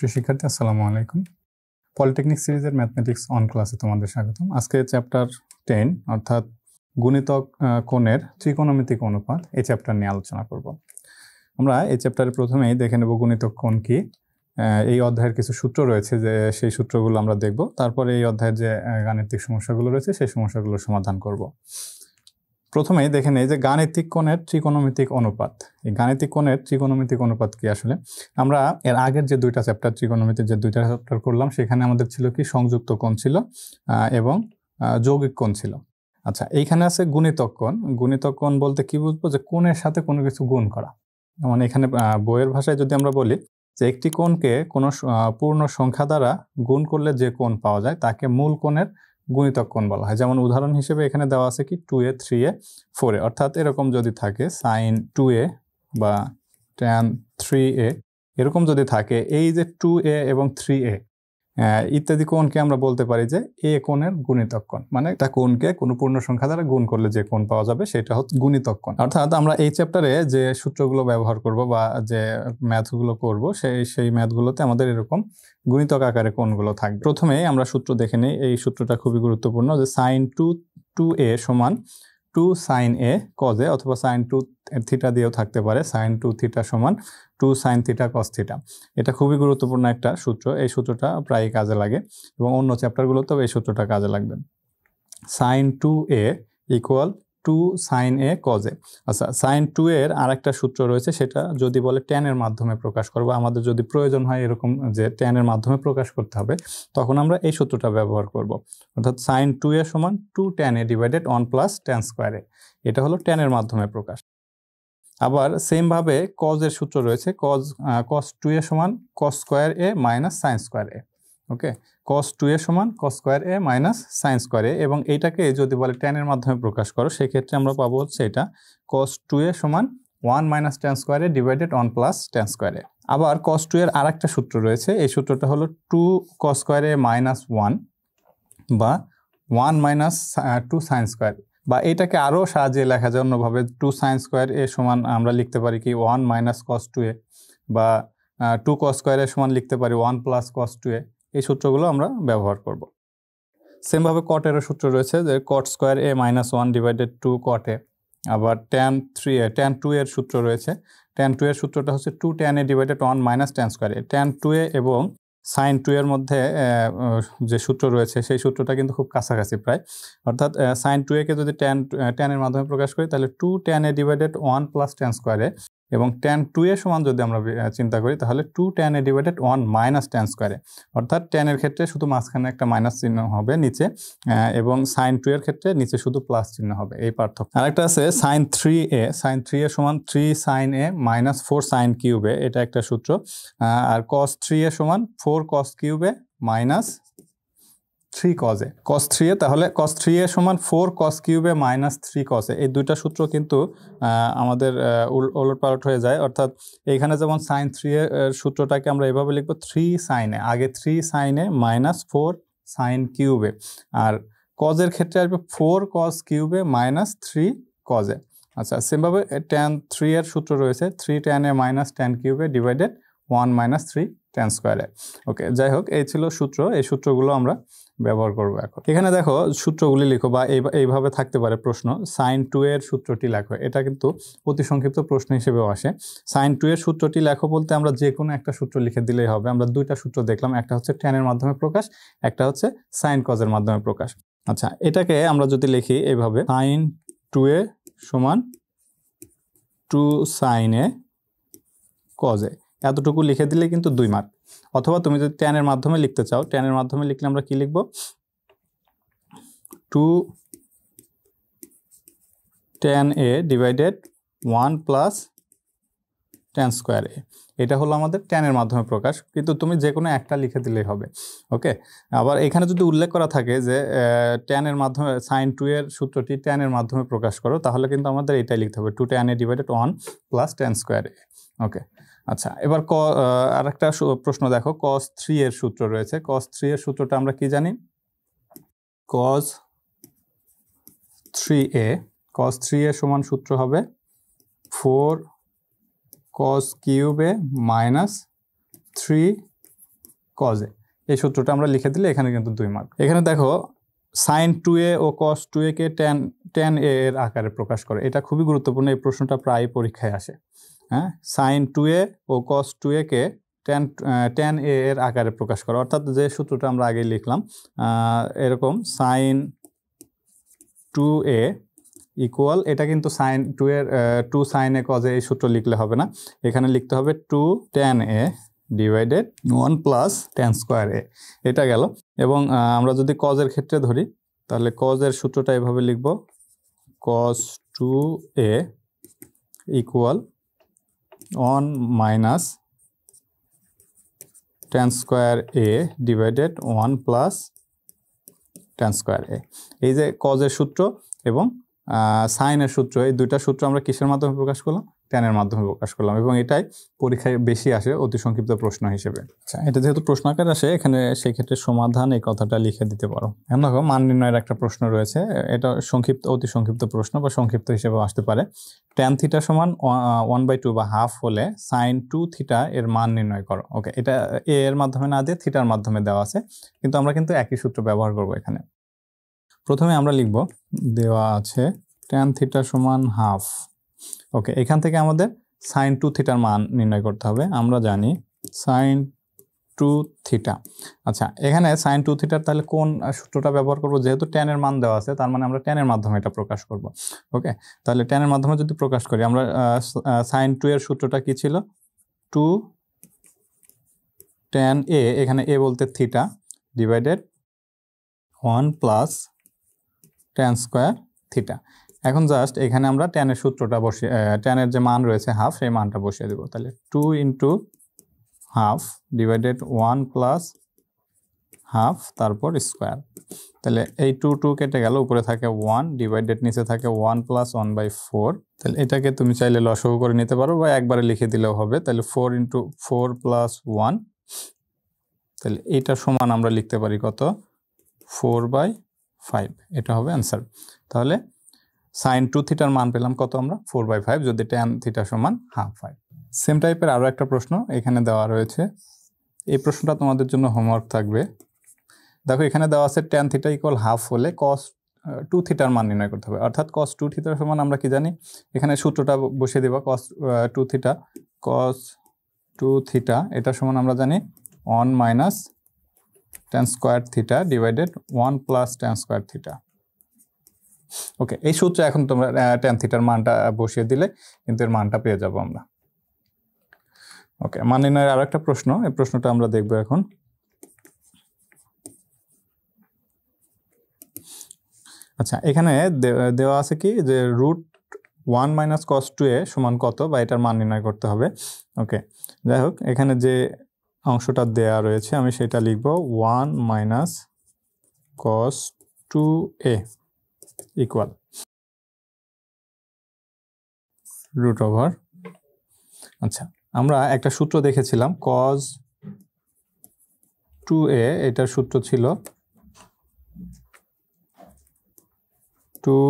প্রিয় শিক্ষার্থী আসসালামু আলাইকুম। পলিটেকনিক সিরিজের ম্যাথমেটিক্স অন ক্লাসে তোমাদের স্বাগতম। আজকে চ্যাপ্টার 10 অর্থাৎ গুণিতক কোণের ত্রিকোণমিতিক অনুপাত এই চ্যাপ্টার নিয়ে আলোচনা করব। আমরা এই চ্যাপ্টারে প্রথমেই দেখে নেব গুণিতক কোণ কি। এই অধ্যায়ের কিছু সূত্র রয়েছে, যে সেই সূত্রগুলো আমরা দেখব। তারপরে এই অধ্যায়ের যে গাণিতিক সমস্যাগুলো রয়েছে সেই সমস্যাগুলোর সমাধান করব। প্রথমেই দেখে নেই যে গাণিতিক কোণের ত্রিকোণমিতিক অনুপাত। এই গাণিতিক কোণের ত্রিকোণমিতিক অনুপাত কি আসলে? আমরা এর আগের যে দুইটা চ্যাপ্টার ত্রিকোণমিতির যে দুইটা চ্যাপ্টার করলাম সেখানে আমাদের ছিল কি সংযুক্ত কোণ ছিল এবং যৌগিক কোণ ছিল। আচ্ছা, এইখানে আছে গুণিতক কোণ। গুণিতক কোণ বলতে কি বুঝবো? যে কোণের সাথে কোনো কিছু গুণ করা। যেমন এখানে বইয়ের ভাষায় যদি আমরা বলি যে একটি কোণকে কোনো পূর্ণ সংখ্যা দ্বারা গুণ করলে যে কোণ পাওয়া যায় তাকে মূল কোণের গুণিতক কোণ বলা হয়। যেমন উদাহরণ হিসেবে এখানে দেওয়া আছে কি 2a 3a 4a, অর্থাৎ এরকম যদি থাকে sin 2a বা tan 3a, এরকম যদি থাকে, এই যে 2a এবং 3a ইত্যাদি কোণকে আমরা বলতে পারি যে এ কোণের গুণিতক কোণ। মানে একটা কোণকে কোনো পূর্ণ সংখ্যা দ্বারা গুণ করলে যে কোণ পাওয়া যাবে সেটা হচ্ছে গুণিতক কোণ। অর্থাৎ আমরা এই চ্যাপ্টারে যে সূত্রগুলো ব্যবহার করব বা যে ম্যাথগুলো করব সেই ম্যাথগুলোতে আমাদের এরকম গুণিতক আকারে কোণগুলো থাকবে। প্রথমে আমরা সূত্র দেখে নিই। এই সূত্রটা খুবই গুরুত্বপূর্ণ, যে sin 2a সমান 2 sin a cos a, অথবা sin 2 থিটা দিয়েও থাকতে পারে, sin 2 থিটা সমান 2 sin থিটা cos থিটা। এটা খুবই গুরুত্বপূর্ণ একটা সূত্র। এই সূত্রটা প্রায় কাজে লাগে এবং অন্য চ্যাপ্টারগুলোতেও এই সূত্রটা কাজে লাগবে। sin 2a equal 2 sin a cos a। আচ্ছা, sin 2 এর আরেকটা সূত্র রয়েছে, সেটা যদি বলে tan এর মাধ্যমে প্রকাশ করব, আমাদের যদি প্রয়োজন হয় এরকম যে tan এর মাধ্যমে প্রকাশ করতে হবে, তখন আমরা এই সূত্রটা ব্যবহার করব। অর্থাৎ sin 2a সমান 2 tan a divided 1 plus tan square a। এটা হলো tan এর মাধ্যমে প্রকাশ। আবার সেম ভাবে cos এর সূত্র রয়েছে, cos 2a সমান cos square a minus sin square a। Okay, cos 2a সমান cos square a minus sin square a, এবং এইটাকে যদি বলে tan এর মাধ্যমে প্রকাশ করো, সেক্ষেত্রে আমরা পাবো হচ্ছে এটা cos 2a সমান 1 minus tan square a divided 1 plus tan square a। আবার cos 2 এর আরেকটা সূত্র রয়েছে, এই সূত্রটা হলো 2 cos স্কয়ার a মাইনাস 1 বা 1 মাইনাস 2 sin স্কয়ার, বা এটাকে আরও সাহায্যে লেখা যায় অন্যভাবে, 2 sin স্কয়ার a সমান আমরা লিখতে পারি কি 1 মাইনাস cos 2a, বা 2 cos স্কয়ার a সমান লিখতে পারি 1 প্লাস cos 2a। এই সূত্রগুলো আমরা ব্যবহার করব। সেমভাবে cot এরও সূত্র রয়েছে, যে cot square a minus 1 divided 2 cot a। আবার tan 2 এর সূত্র রয়েছে, tan 2 এর সূত্রটা হচ্ছে 2 tan a divided 1 minus tan square a। tan 2a এবং sin 2 এর মধ্যে যে সূত্র রয়েছে সেই সূত্রটা কিন্তু খুব কাছাকাছি প্রায়। অর্থাৎ sin 2a কে যদি tan এর মাধ্যমে প্রকাশ করি, তাহলে 2 tan a divided 1 plus tan square a, এবং tan 2a সমান যদি আমরা চিন্তা করি, তাহলে 2 tan a divided 1 minus tan square a। অর্থাৎ tan এর ক্ষেত্রে শুধু মাঝখানে একটা মাইনাস চিহ্ন হবে নিচে, এবং sin 2 এর ক্ষেত্রে নিচে শুধু প্লাস চিহ্ন হবে, এই পার্থক্য। আরেকটা আছে sin 3a, sin 3a সমান 3 sin a minus 4 sin cube a, এটা একটা সূত্র। আর cos 3a সমান 4 cos কিউব a minus 3 cos a। cos 3a, তাহলে cos 3a সমান 4 cos কিউব a মাইনাস 3 cos a। এই দুইটা সূত্র কিন্তু আমাদের ওলটপালট হয়ে যায়। অর্থাৎ এইখানে যেমন sin 3a এর সূত্রটাকে আমরা এভাবে লিখবো 3 sin a, আগে 3 sin a minus 4 sin cube a, আর cos এর ক্ষেত্রে আসবে 4 cos কিউব a মাইনাস 3 cos a। আচ্ছা, সেমভাবে tan 3 এর সূত্র রয়েছে 3 tan a minus tan cube a divided 1 minus 3 tan square a। ওকে, যাই হোক, এই ছিল সূত্র। এই সূত্রগুলো আমরা ব্যবহার করব এখন। এখানে দেখো সূত্রগুলি লিখো, বা এইভাবে থাকতে পারে প্রশ্ন, sin 2 এর সূত্রটি লেখো। এটা কিন্তু অতি সংক্ষিপ্ত প্রশ্ন হিসেবেও আসে। sin 2 এর সূত্রটি লেখো বলতে আমরা যে কোনো একটা সূত্র লিখে দিলেই হবে। আমরা দুইটা সূত্র দেখলাম, একটা হচ্ছে tan এর মাধ্যমে প্রকাশ, একটা হচ্ছে sin cos এর মাধ্যমে প্রকাশ। আচ্ছা, এটাকে আমরা যদি লিখি এইভাবে, sin 2a সমান 2 sin a cos a, এতটুকু লিখে দিলে কিন্তু 2 মার্ক। অথবা তুমি যদি tan এর মাধ্যমে লিখতে চাও, tan এর মাধ্যমে লিখলে আমরা কি লিখব? 2 tan a divided 1 plus tan square a। এটা হলো আমাদের tan এর মাধ্যমে প্রকাশ, কিন্তু তুমি যে কোনো একটা লিখে দিলেই হবে। ওকে, আবার এখানে যদি উল্লেখ করা থাকে যে tan এর মাধ্যমে sin 2 এর সূত্রটি tan এর মাধ্যমে প্রকাশ করো, তাহলে কিন্তু আমাদের এটাই লিখতে হবে 2 tan a divided 1 plus tan square a। ওকে, আচ্ছা, এবার আরেকটা প্রশ্ন দেখো, cos 3 এর সূত্র রয়েছে। cos 3 এর সূত্রটা আমরা কি জানি? cos 3a সমান সূত্র হবে 4 cos কিউব a মাইনাস 3 কজ এ, এই সূত্রটা আমরা লিখে দিলে এখানে কিন্তু 2 মার্ক। এখানে দেখো sin 2a O cos 2a K tan a এর আকারে প্রকাশ করে, এটা খুবই গুরুত্বপূর্ণ, এই প্রশ্নটা প্রায় পরীক্ষায় আসে। হ্যাঁ, sin 2a O cos 2a K tan a এর আকারে প্রকাশ করে, অর্থাৎ যে সূত্রটা আমরা আগে লিখলাম এরকম sin 2a ইকুয়াল, এটা কিন্তু sin 2 এর 2 sin a cos a এই সূত্র লিখলে হবে না, এখানে লিখতে হবে 2 tan a divided 1 plus tan square a, এটা গেল। এবং আমরা যদি cos এর ক্ষেত্রে ধরি তাহলে cos এর সূত্রটা এভাবে লিখব, cos 2a equal 1 minus tan square a divided 1 plus tan square a। এই যে cos এর সূত্র এবং সাইন এর সূত্র, এই দুইটা সূত্র আমরা কিসের মাধ্যমে প্রকাশ করলাম? tan এর মাধ্যমে প্রকাশ করলাম, এবং এটাই পরীক্ষায় বেশি আসে অতি সংক্ষিপ্ত প্রশ্ন হিসেবে। আচ্ছা, এটা যেহেতু প্রশ্ন আকারে আসে এখানে সেই ক্ষেত্রে সমাধান এই কথাটা লিখে দিতে পারো। এখন দেখো মান নির্ণয়ের একটা প্রশ্ন রয়েছে, এটা সংক্ষিপ্ত অতি সংক্ষিপ্ত প্রশ্ন বা সংক্ষিপ্ত হিসেবে আসতে পারে। tan থিটা সমান 1/2 বা হাফ হলে sin 2 থিটা এর মান নির্ণয় করো। ওকে, এটা a এর মাধ্যমে না দিয়ে থিটার মাধ্যমে দেওয়া আছে, কিন্তু আমরা কিন্তু একই সূত্র ব্যবহার করব এখানে। প্রথমে আমরা লিখব, দেওয়া আছে tan থিটা সমান হাফ। ওকে, এখান থেকে আমাদের sin 2 থিটার মান নির্ণয় করতে হবে। আমরা জানি sin 2 থিটা। আচ্ছা, এখানে sin 2 থিটার তাহলে কোন সূত্রটা ব্যবহার করব? যেহেতু tan এর মান দেওয়া আছে তার মানে আমরা tan এর মাধ্যমে এটা প্রকাশ করব। ওকে, তাহলে tan এর মাধ্যমে যদি প্রকাশ করি আমরা sin 2 এর সূত্রটা কি ছিল? 2 tan a, এখানে a বলতে theta, divided 1 plus tan square theta. এখন জাস্ট এখানে আমরা tan এর সূত্রটা বসিয়ে, tan এর যে মান রয়েছে হাফ, সেই মানটা বসিয়ে দেব। তাহলে 2 into half divided 1 plus half তারপর স্কোয়ার। তাহলে এই 2 কেটে গেল, উপরে থাকে 1 ডিভাইডেড নিচে থাকে 1 প্লাস 1/4। তাহলে এটাকে তুমি চাইলে লসাগু করে নিতে পারো বা একবারে লিখে দিলেও হবে। তাহলে 4 ইন্টু 4 প্লাস 1, তাহলে এইটা সমান আমরা লিখতে পারি কত? 4/5, এটা হবে অ্যান্সার। তাহলে sin 2 থিটার মান পেলাম কত আমরা? 4/5, যদি tan থিটা সমান হাফ হয়। সেম টাইপের আরও একটা প্রশ্ন এখানে দেওয়া রয়েছে, এই প্রশ্নটা তোমাদের জন্য হোমওয়ার্ক থাকবে। দেখো এখানে দেওয়া আছে tan থিটা ইকুয়াল হাফ হলে cos 2 থিটার মান নির্ণয় করতে হবে, অর্থাৎ cos 2 থিটার সমান আমরা কি জানি? এখানে সূত্রটা বসিয়ে দেবা, cos 2 থিটা এটা সমান আমরা জানি 1 minus tan square theta divided 1 plus tan square theta. Okay, এই সূত্রে এখন তোমরা tan থিটার মানটা বসিয়ে দিলে কিন্তু এর মানটা পেয়ে যাবো আমরা। ওকে, মান নির্ণয়ের আরো একটা প্রশ্ন, এই প্রশ্নটা আমরা দেখবো এখন। আচ্ছা, এখানে দেওয়া আছে কি যে √1 মাইনাস cos 2a সমান কত, বা এটার মান নির্ণয় করতে হবে। ওকে, যাই হোক এখানে যে অংশটা দেয়া রয়েছে আমি সেটা লিখব, 1 মাইনাস cos 2a ইকুয়াল √। আচ্ছা, আমরা একটা সূত্র দেখেছিলাম cos 2a, এটার সূত্র ছিল 2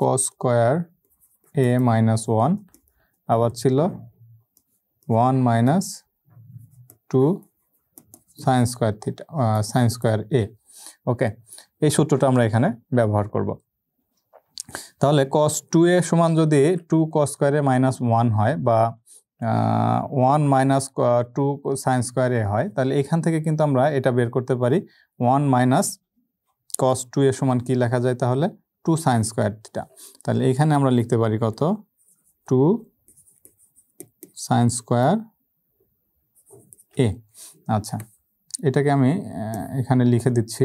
cos স্কোয়ার a মাইনাস 1, আবার ছিল 1 minus 2 sin square theta sin square a। ওকে, এই সূত্রটা আমরা এখানে ব্যবহার করব। তাহলে cos 2a সমান যদি 2 cos স্কোয়ার a মাইনাস 1 হয়, বা 1 মাইনাস 2 sin স্কোয়ার a হয়, তাহলে এখান থেকে কিন্তু আমরা এটা বের করতে পারি 1 মাইনাস cos 2a সমান কি লেখা যায়? তাহলে 2 sin স্কোয়ার থিটা। তাহলে এখানে আমরা লিখতে পারি কত? 2 sin স্কোয়ার a। আচ্ছা, এটাকে আমি এখানে লিখে দিচ্ছি।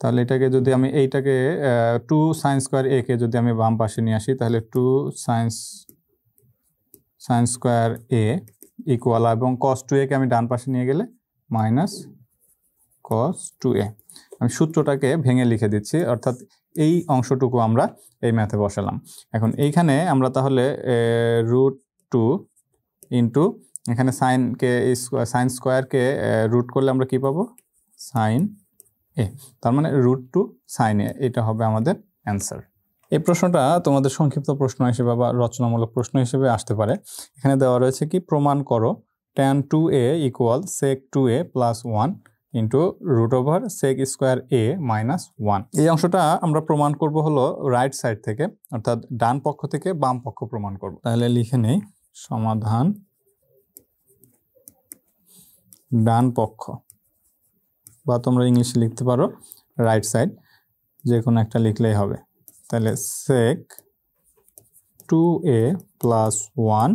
তাহলে এটাকে যদি আমি এইটাকে 2 sin স্কোয়ার a কে যদি আমি বাম পাশে নিয়ে আসি, তাহলে 2 sin স্কোয়ার a ইকুয়াল, এবং cos 2a কে আমি ডান পাশে নিয়ে গেলে মাইনাস cos 2a। আমি সূত্রটাকে ভেঙে লিখে দিচ্ছি, অর্থাৎ এই অংশটুকু আমরা এই ম্যাথে বসালাম। এখন এইখানে আমরা তাহলে √2 ইন্টু এখানে সাইন স্কোয়ারকে রুট করলে আমরা কি পাবো? সাইন এ, তার মানে √2 sin a, এটা হবে আমাদের অ্যান্সার। এই প্রশ্নটা তোমাদের সংক্ষিপ্ত প্রশ্ন হিসেবে বা রচনামূলক প্রশ্ন হিসেবে আসতে পারে। এখানে দেওয়া রয়েছে কি, প্রমাণ করো tan 2a equal sec 2a plus 1 into root over sec square a minus 1। এই অংশটা আমরা প্রমাণ করব হলো রাইট সাইড থেকে, অর্থাৎ ডান পক্ষ থেকে বাম পক্ষ প্রমাণ করব। তাহলে লিখে নেই সমাধান ডান পক্ষ, বা তোমরা ইংলিশে লিখতে পারো রাইট সাইড, যে কোনো একটা লিখলেই হবে। তাহলে sec 2a plus 1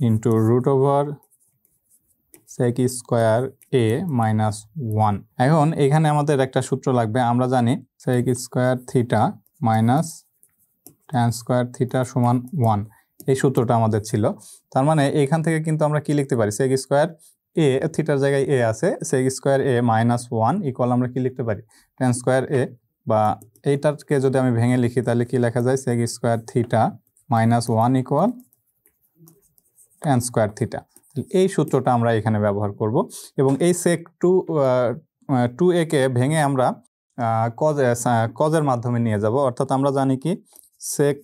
into root over sec square a minus 1। এখন এখানে আমাদের একটা সূত্র লাগবে। আমরা জানি sec square theta minus tan square theta সমান 1, এই সূত্রটা আমাদের ছিল। তার মানে এখান থেকে কিন্তু আমরা কি লিখতে পারি, sec স্কোয়ার a, থিটার জায়গায় a আছে, sec square a minus 1 equal আমরা কি লিখতে পারি tan স্কোয়ার a, বা এইটাকে যদি আমি ভেঙে লিখি তাহলে কি লেখা যায় sec square theta minus 1 equal tan square theta. এই সূত্রটা আমরা এখানে ব্যবহার করব এবং এই sec 2a কে ভেঙে আমরা কজের মাধ্যমে নিয়ে যাব। অর্থাৎ আমরা জানি কি sec,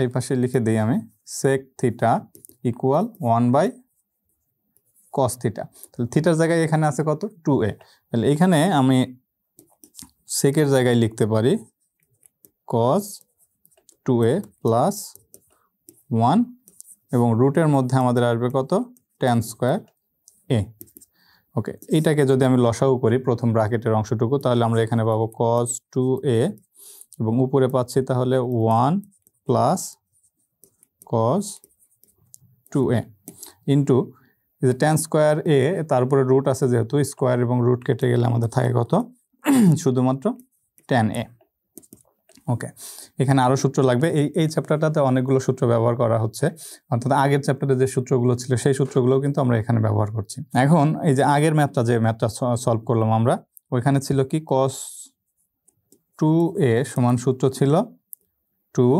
এই পাশে লিখে দিই আমি, sec theta equal 1 by cos theta. তাহলে থিটার জায়গায় এখানে আছে কত 2a, তাহলে এখানে আমি sec এর জায়গায় লিখতে পারি cos 2a প্লাস 1 এবং রুটের মধ্যে আমাদের আসবে কত tan স্কোয়ার a। ওকে, এইটাকে যদি আমি লসাগু করি প্রথম ব্র্যাকেটের অংশটুকু, তাহলে আমরা এখানে পাবো cos 2a এবং উপরে পাচ্ছি তাহলে 1 প্লাস cos 2a ইন্টু এই যে tan স্কোয়ার a, তারপরে রুট আছে যেহেতু স্কোয়ার এবং রুট কেটে গেলে আমাদের থাকে কত শুধুমাত্র tan a। ওকে, এখানে আরও সূত্র লাগবে। এই চ্যাপ্টারটাতে অনেকগুলো সূত্র ব্যবহার করা হচ্ছে, অর্থাৎ আগের চ্যাপ্টারে যে সূত্রগুলো ছিল সেই সূত্রগুলোও কিন্তু আমরা এখানে ব্যবহার করছি। এখন এই যে আগের ম্যাথটা সলভ করলাম আমরা, ওইখানে ছিল কি cos 2a সমান সূত্র ছিল 2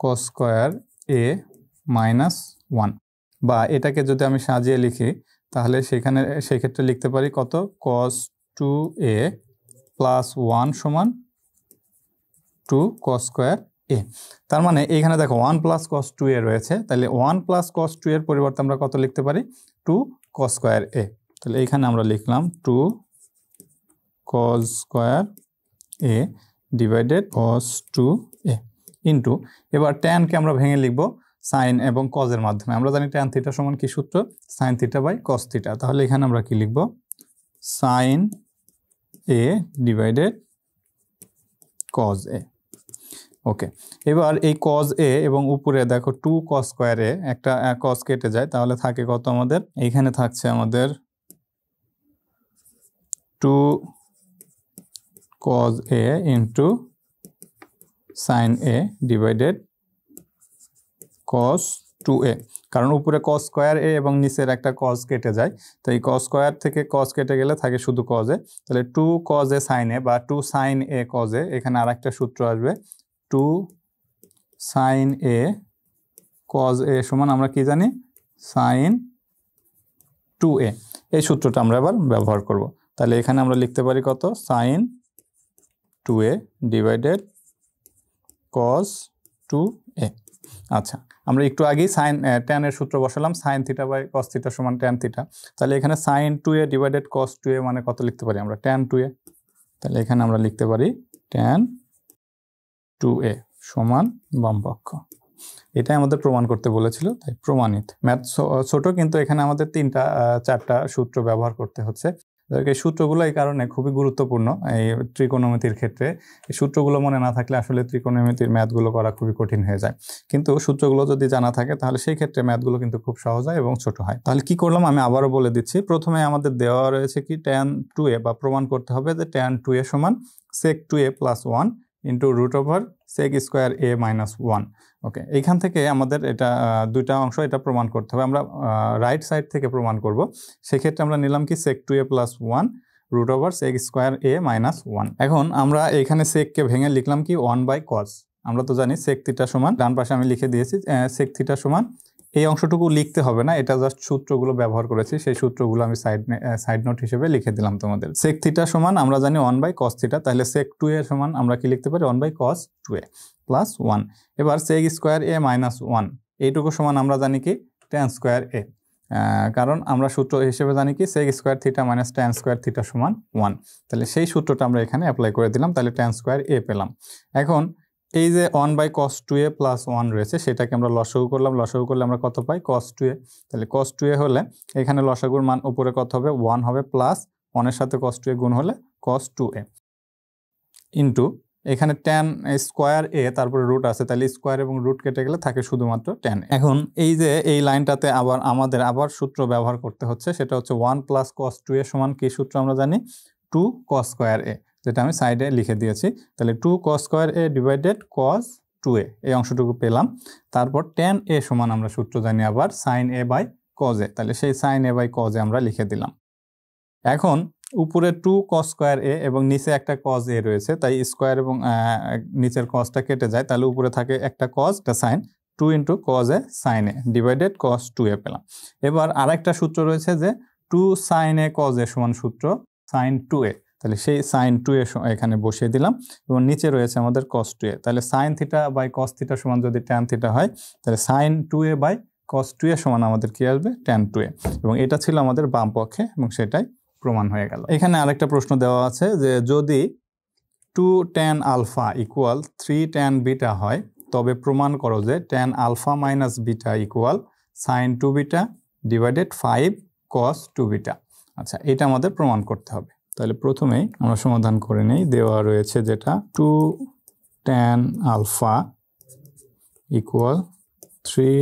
cos স্কোয়ার a মাইনাস 1, বা এটাকে যদি আমি সাজিয়ে লিখি তাহলে সেই ক্ষেত্রে লিখতে পারি কত cos 2a প্লাস 1 সমান 2 cos স্কোয়ার a। তার মানে এইখানে দেখো 1 প্লাস cos 2a রয়েছে, তাহলে 1 প্লাস cos 2 এর পরিবর্তে আমরা কত লিখতে পারি 2 cos স্কোয়ার a। তাহলে এইখানে আমরা লিখলাম 2 cos square a divided cos 2a into, এবার ট্যানকে আমরা ভেঙে লিখব সাইন এবং কজের মাধ্যমে। আমরা জানি ট্যান থিটা সমান কি সূত্র, sine theta by cos theta. তাহলে এখানে আমরা কি লিখব sine a divided cos a। Okay, এবার এই cos a এবং উপরে দেখো 2 cos স্কোয়ার a, একটা cos কেটে যায়, তাহলে থাকে কত আমাদের, এইখানে থাকছে আমাদের 2 cos a into sign a divided cos 2a, কারণ উপরে cos স্কোয়ার a এবং নিচের একটা cos কেটে যায়, তো এই cos স্কোয়ার থেকে cos কেটে গেলে থাকে শুধু cos a। তাহলে 2 cos a sin a বা 2 sin a cos a, এখানে আরেকটা সূত্র আসবে 2 sin a cos a সমান আমরা কি জানি sin 2a। এই সূত্রটা আমরা এবার ব্যবহার করব। তাহলে এখানে আমরা লিখতে পারি কত sin 2a divided cos 2a। আচ্ছা, আমরা একটু আগেই সাইন ট্যান এর সূত্র বসালাম, sine theta by cos theta সমান ট্যান থিটা। তাহলে এখানে sign 2a divided cos 2a মানে কত লিখতে পারি আমরা ট্যান 2a। তাহলে এখানে আমরা লিখতে পারি ট্যান 2a সমান বামপক্ষ। এটাই আমাদের প্রমাণ করতে বলেছিল, তাই প্রমাণিত। ম্যাথ ছোট, কিন্তু এখানে আমাদের 3-4টা সূত্র ব্যবহার করতে হচ্ছে। এই সূত্রগুলো এই কারণে খুবই গুরুত্বপূর্ণ এই ত্রিকোণমিতির ক্ষেত্রে। এই সূত্রগুলো মনে না থাকলে আসলে ত্রিকোণমিতির ম্যাথগুলো করা খুবই কঠিন হয়ে যায়, কিন্তু সূত্রগুলো যদি জানা থাকে তাহলে সেই ক্ষেত্রে ম্যাথগুলো কিন্তু খুব সহজ হয় এবং ছোট হয়। তাহলে কি করলাম আমি আবারও বলে দিচ্ছি। প্রথমে আমাদের দেওয়া রয়েছে কি ট্যান 2a, বা প্রমাণ করতে হবে যে ট্যান 2a সমান sec 2a plus 1 into root over sec square a minus 1। Okay, এইখান থেকে আমাদের এটা দুইটা অংশ এটা প্রমাণ করতে হবে। আমরা রাইট সাইড থেকে প্রমাণ করব, সেক্ষেত্রে আমরা নিলাম কি sec 2a plus 1 root over sec square a minus 1। এখন আমরা এখানে secকে ভেঙে লিখলাম কি 1 বাই cos। আমরা তো জানি sec থিটা সমান, ডান পাশে আমি লিখে দিয়েছি sec থিটা সমান, এই অংশটুকু লিখতে হবে না, এটা জাস্ট সূত্রগুলো ব্যবহার করেছি, সেই সূত্রগুলো আমি সাইড নোট হিসেবে লিখে দিলাম তোমাদের। sec থিটা সমান আমরা জানি 1 বাই cos থিটা, তাহলে sec 2a সমান আমরা কি লিখতে পারি 1 বাই cos 2a প্লাস 1। এবার sec স্কোয়ার a মাইনাস 1 এইটুকু সমান আমরা জানি কি ট্যান স্কোয়ার এ, কারণ আমরা সূত্র হিসেবে জানি কি sec square theta minus tan square theta সমান 1। তাহলে সেই সূত্রটা আমরা এখানে অ্যাপ্লাই করে দিলাম, তাহলে ট্যান স্কোয়ার এ পেলাম। এখন এই যে 1/cos 2a প্লাস 1 রয়েছে সেটাকে আমরা লসাগু করলাম, লসাগু করলে আমরা কত পাই cos 2a। তাহলে cos 2a হলে এখানে লসাগুর মান উপরে কত হবে 1 হবে, প্লাস 1 এর সাথে cos 2a গুণ হলে cos 2a ইন্টু এখানে ট্যান স্কোয়ার এ, তারপরে রুট আছে, তাহলে স্কোয়ার এবং রুট কেটে গেলে থাকে শুধুমাত্র ট্যান। এখন এই যে এই লাইনটাতে আমাদের আবার সূত্র ব্যবহার করতে হচ্ছে, সেটা হচ্ছে 1 প্লাস cos 2a সমান কি সূত্র আমরা জানি 2 cos স্কোয়ার এ, যেটা আমি সাইডে লিখে দিয়েছি। তাহলে 2 cos স্কোয়ার এ ডিভাইডেড cos 2a, এই অংশটুকু পেলাম। তারপর ট্যান এ সমান আমরা সূত্র জানি আবার sin a by cos a, তাহলে সেই sin a by cos a আমরা লিখে দিলাম। এখন উপরে 2 cos স্কোয়ার এ এবং নিচে একটা cos a রয়েছে, তাই স্কোয়ার এবং নিচের cosটা কেটে যায়, তাহলে উপরে থাকে একটা cos একটা sin, 2 into cos a sin a divided cos 2a পেলাম। এবার আরেকটা সূত্র রয়েছে যে 2 sin a cos a সমান সূত্র sin 2a, তাহলে সেই sin 2a এখানে বসিয়ে দিলাম এবং নিচে রয়েছে আমাদের cos 2a, তাহলে sin theta by cos theta সমান যদি tan থিটা হয় তাহলে sin 2a by cos 2a সমান আমাদের কি আসবে tan 2a, এবং এটা ছিল আমাদের বাম পক্ষে এবং সেটাই প্রমাণ হয়ে গেল। এখানে আরেকটা প্রশ্ন দেওয়া আছে যে যদি 2 tan alpha equal 3 tan beta হয় তবে প্রমাণ করো যে tan alpha minus beta equal sin 2 beta divided 5 cos 2 beta. আচ্ছা, এটা আমাদের প্রমাণ করতে হবে। তাহলে প্রথমেই আমরা সমাধান করে নেই। দেওয়া রয়েছে যেটা 2 tan alpha equal 3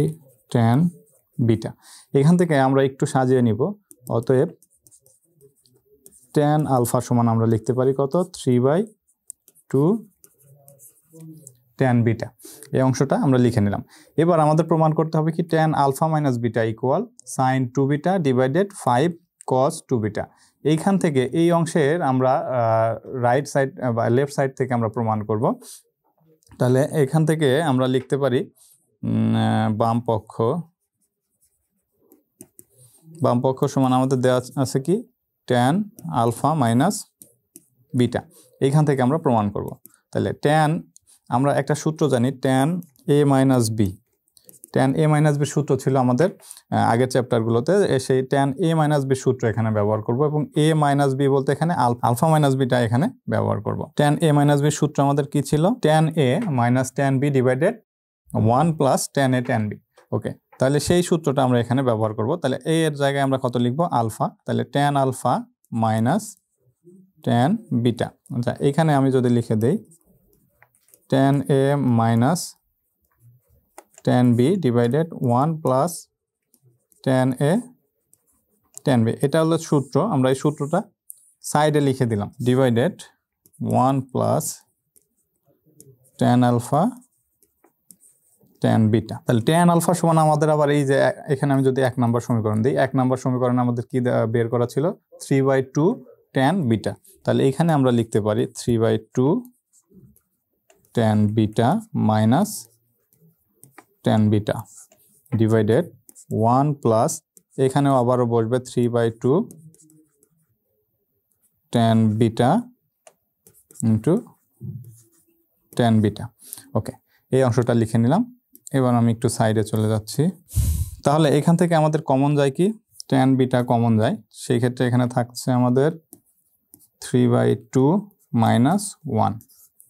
tan beta. এখান থেকে আমরা একটু সাজিয়ে নিব। অতএব tan আলফা সমান আমরা লিখতে পারি কত 3/2 tan বিটা, এই অংশটা আমরা লিখে নিলাম। এবার আমাদের প্রমাণ করতে হবে কি tan alpha minus beta equal sin 2 beta divided 5 cos 2 beta. এইখান থেকে এই অংশের আমরা রাইট সাইড বা লেফট সাইড থেকে আমরা প্রমাণ করব। তাহলে এখান থেকে আমরা লিখতে পারি বাম পক্ষ সমান আমাদের দেওয়া আছে কি tan আলফা মাইনাস বিটা, এইখান থেকে আমরা প্রমাণ করব। তাহলে tan আমরা একটা সূত্র জানি tan a minus b, tan a minus b সূত্র ছিল আমাদের আগের চ্যাপ্টারগুলোতে, সেই tan a মাইনাস বি সূত্র এখানে ব্যবহার করব এবং a মাইনাস বি বলতে এখানে আলফা মাইনাস বিটা এখানে ব্যবহার করব। tan a মাইনাস বি সূত্র আমাদের কি ছিল tan a minus tan b divided 1 plus tan a tan b। ওকে, তাহলে সেই সূত্রটা আমরা এখানে ব্যবহার করব। তাহলে a এর জায়গায় আমরা কত লিখব আলফা, তাহলে tan alpha minus tan beta. আচ্ছা, এখানে আমি যদি লিখে দেই tan a minus tan b divided 1 plus tan a tan b, এটা হলো সূত্র। আমরা এই সূত্রটা সাইডে লিখে দিলাম divided 1 plus tan alpha tan beta. তাহলে tan আলফা সমান আমাদের আবার এই যে এখানে আমি যদি 1 নম্বর সমীকরণ দিই, 1 নম্বর সমীকরণে আমাদের কি বের করা ছিল 3/2 tan বিটা। তাহলে এখানে আমরা লিখতে পারি 3/2 tan beta minus tan beta divided 1 plus এখানেও আবারও বসবে 3/2 tan beta into tan beta. Okay, এই অংশটা লিখে নিলাম। এবার আমি একটু সাইডে চলে যাচ্ছি। তাহলে এখান থেকে আমাদের কমন যায় কি tan বিটা কমন যায়, সেই ক্ষেত্রে এখানে থাকছে আমাদের 3/2 মাইনাস 1।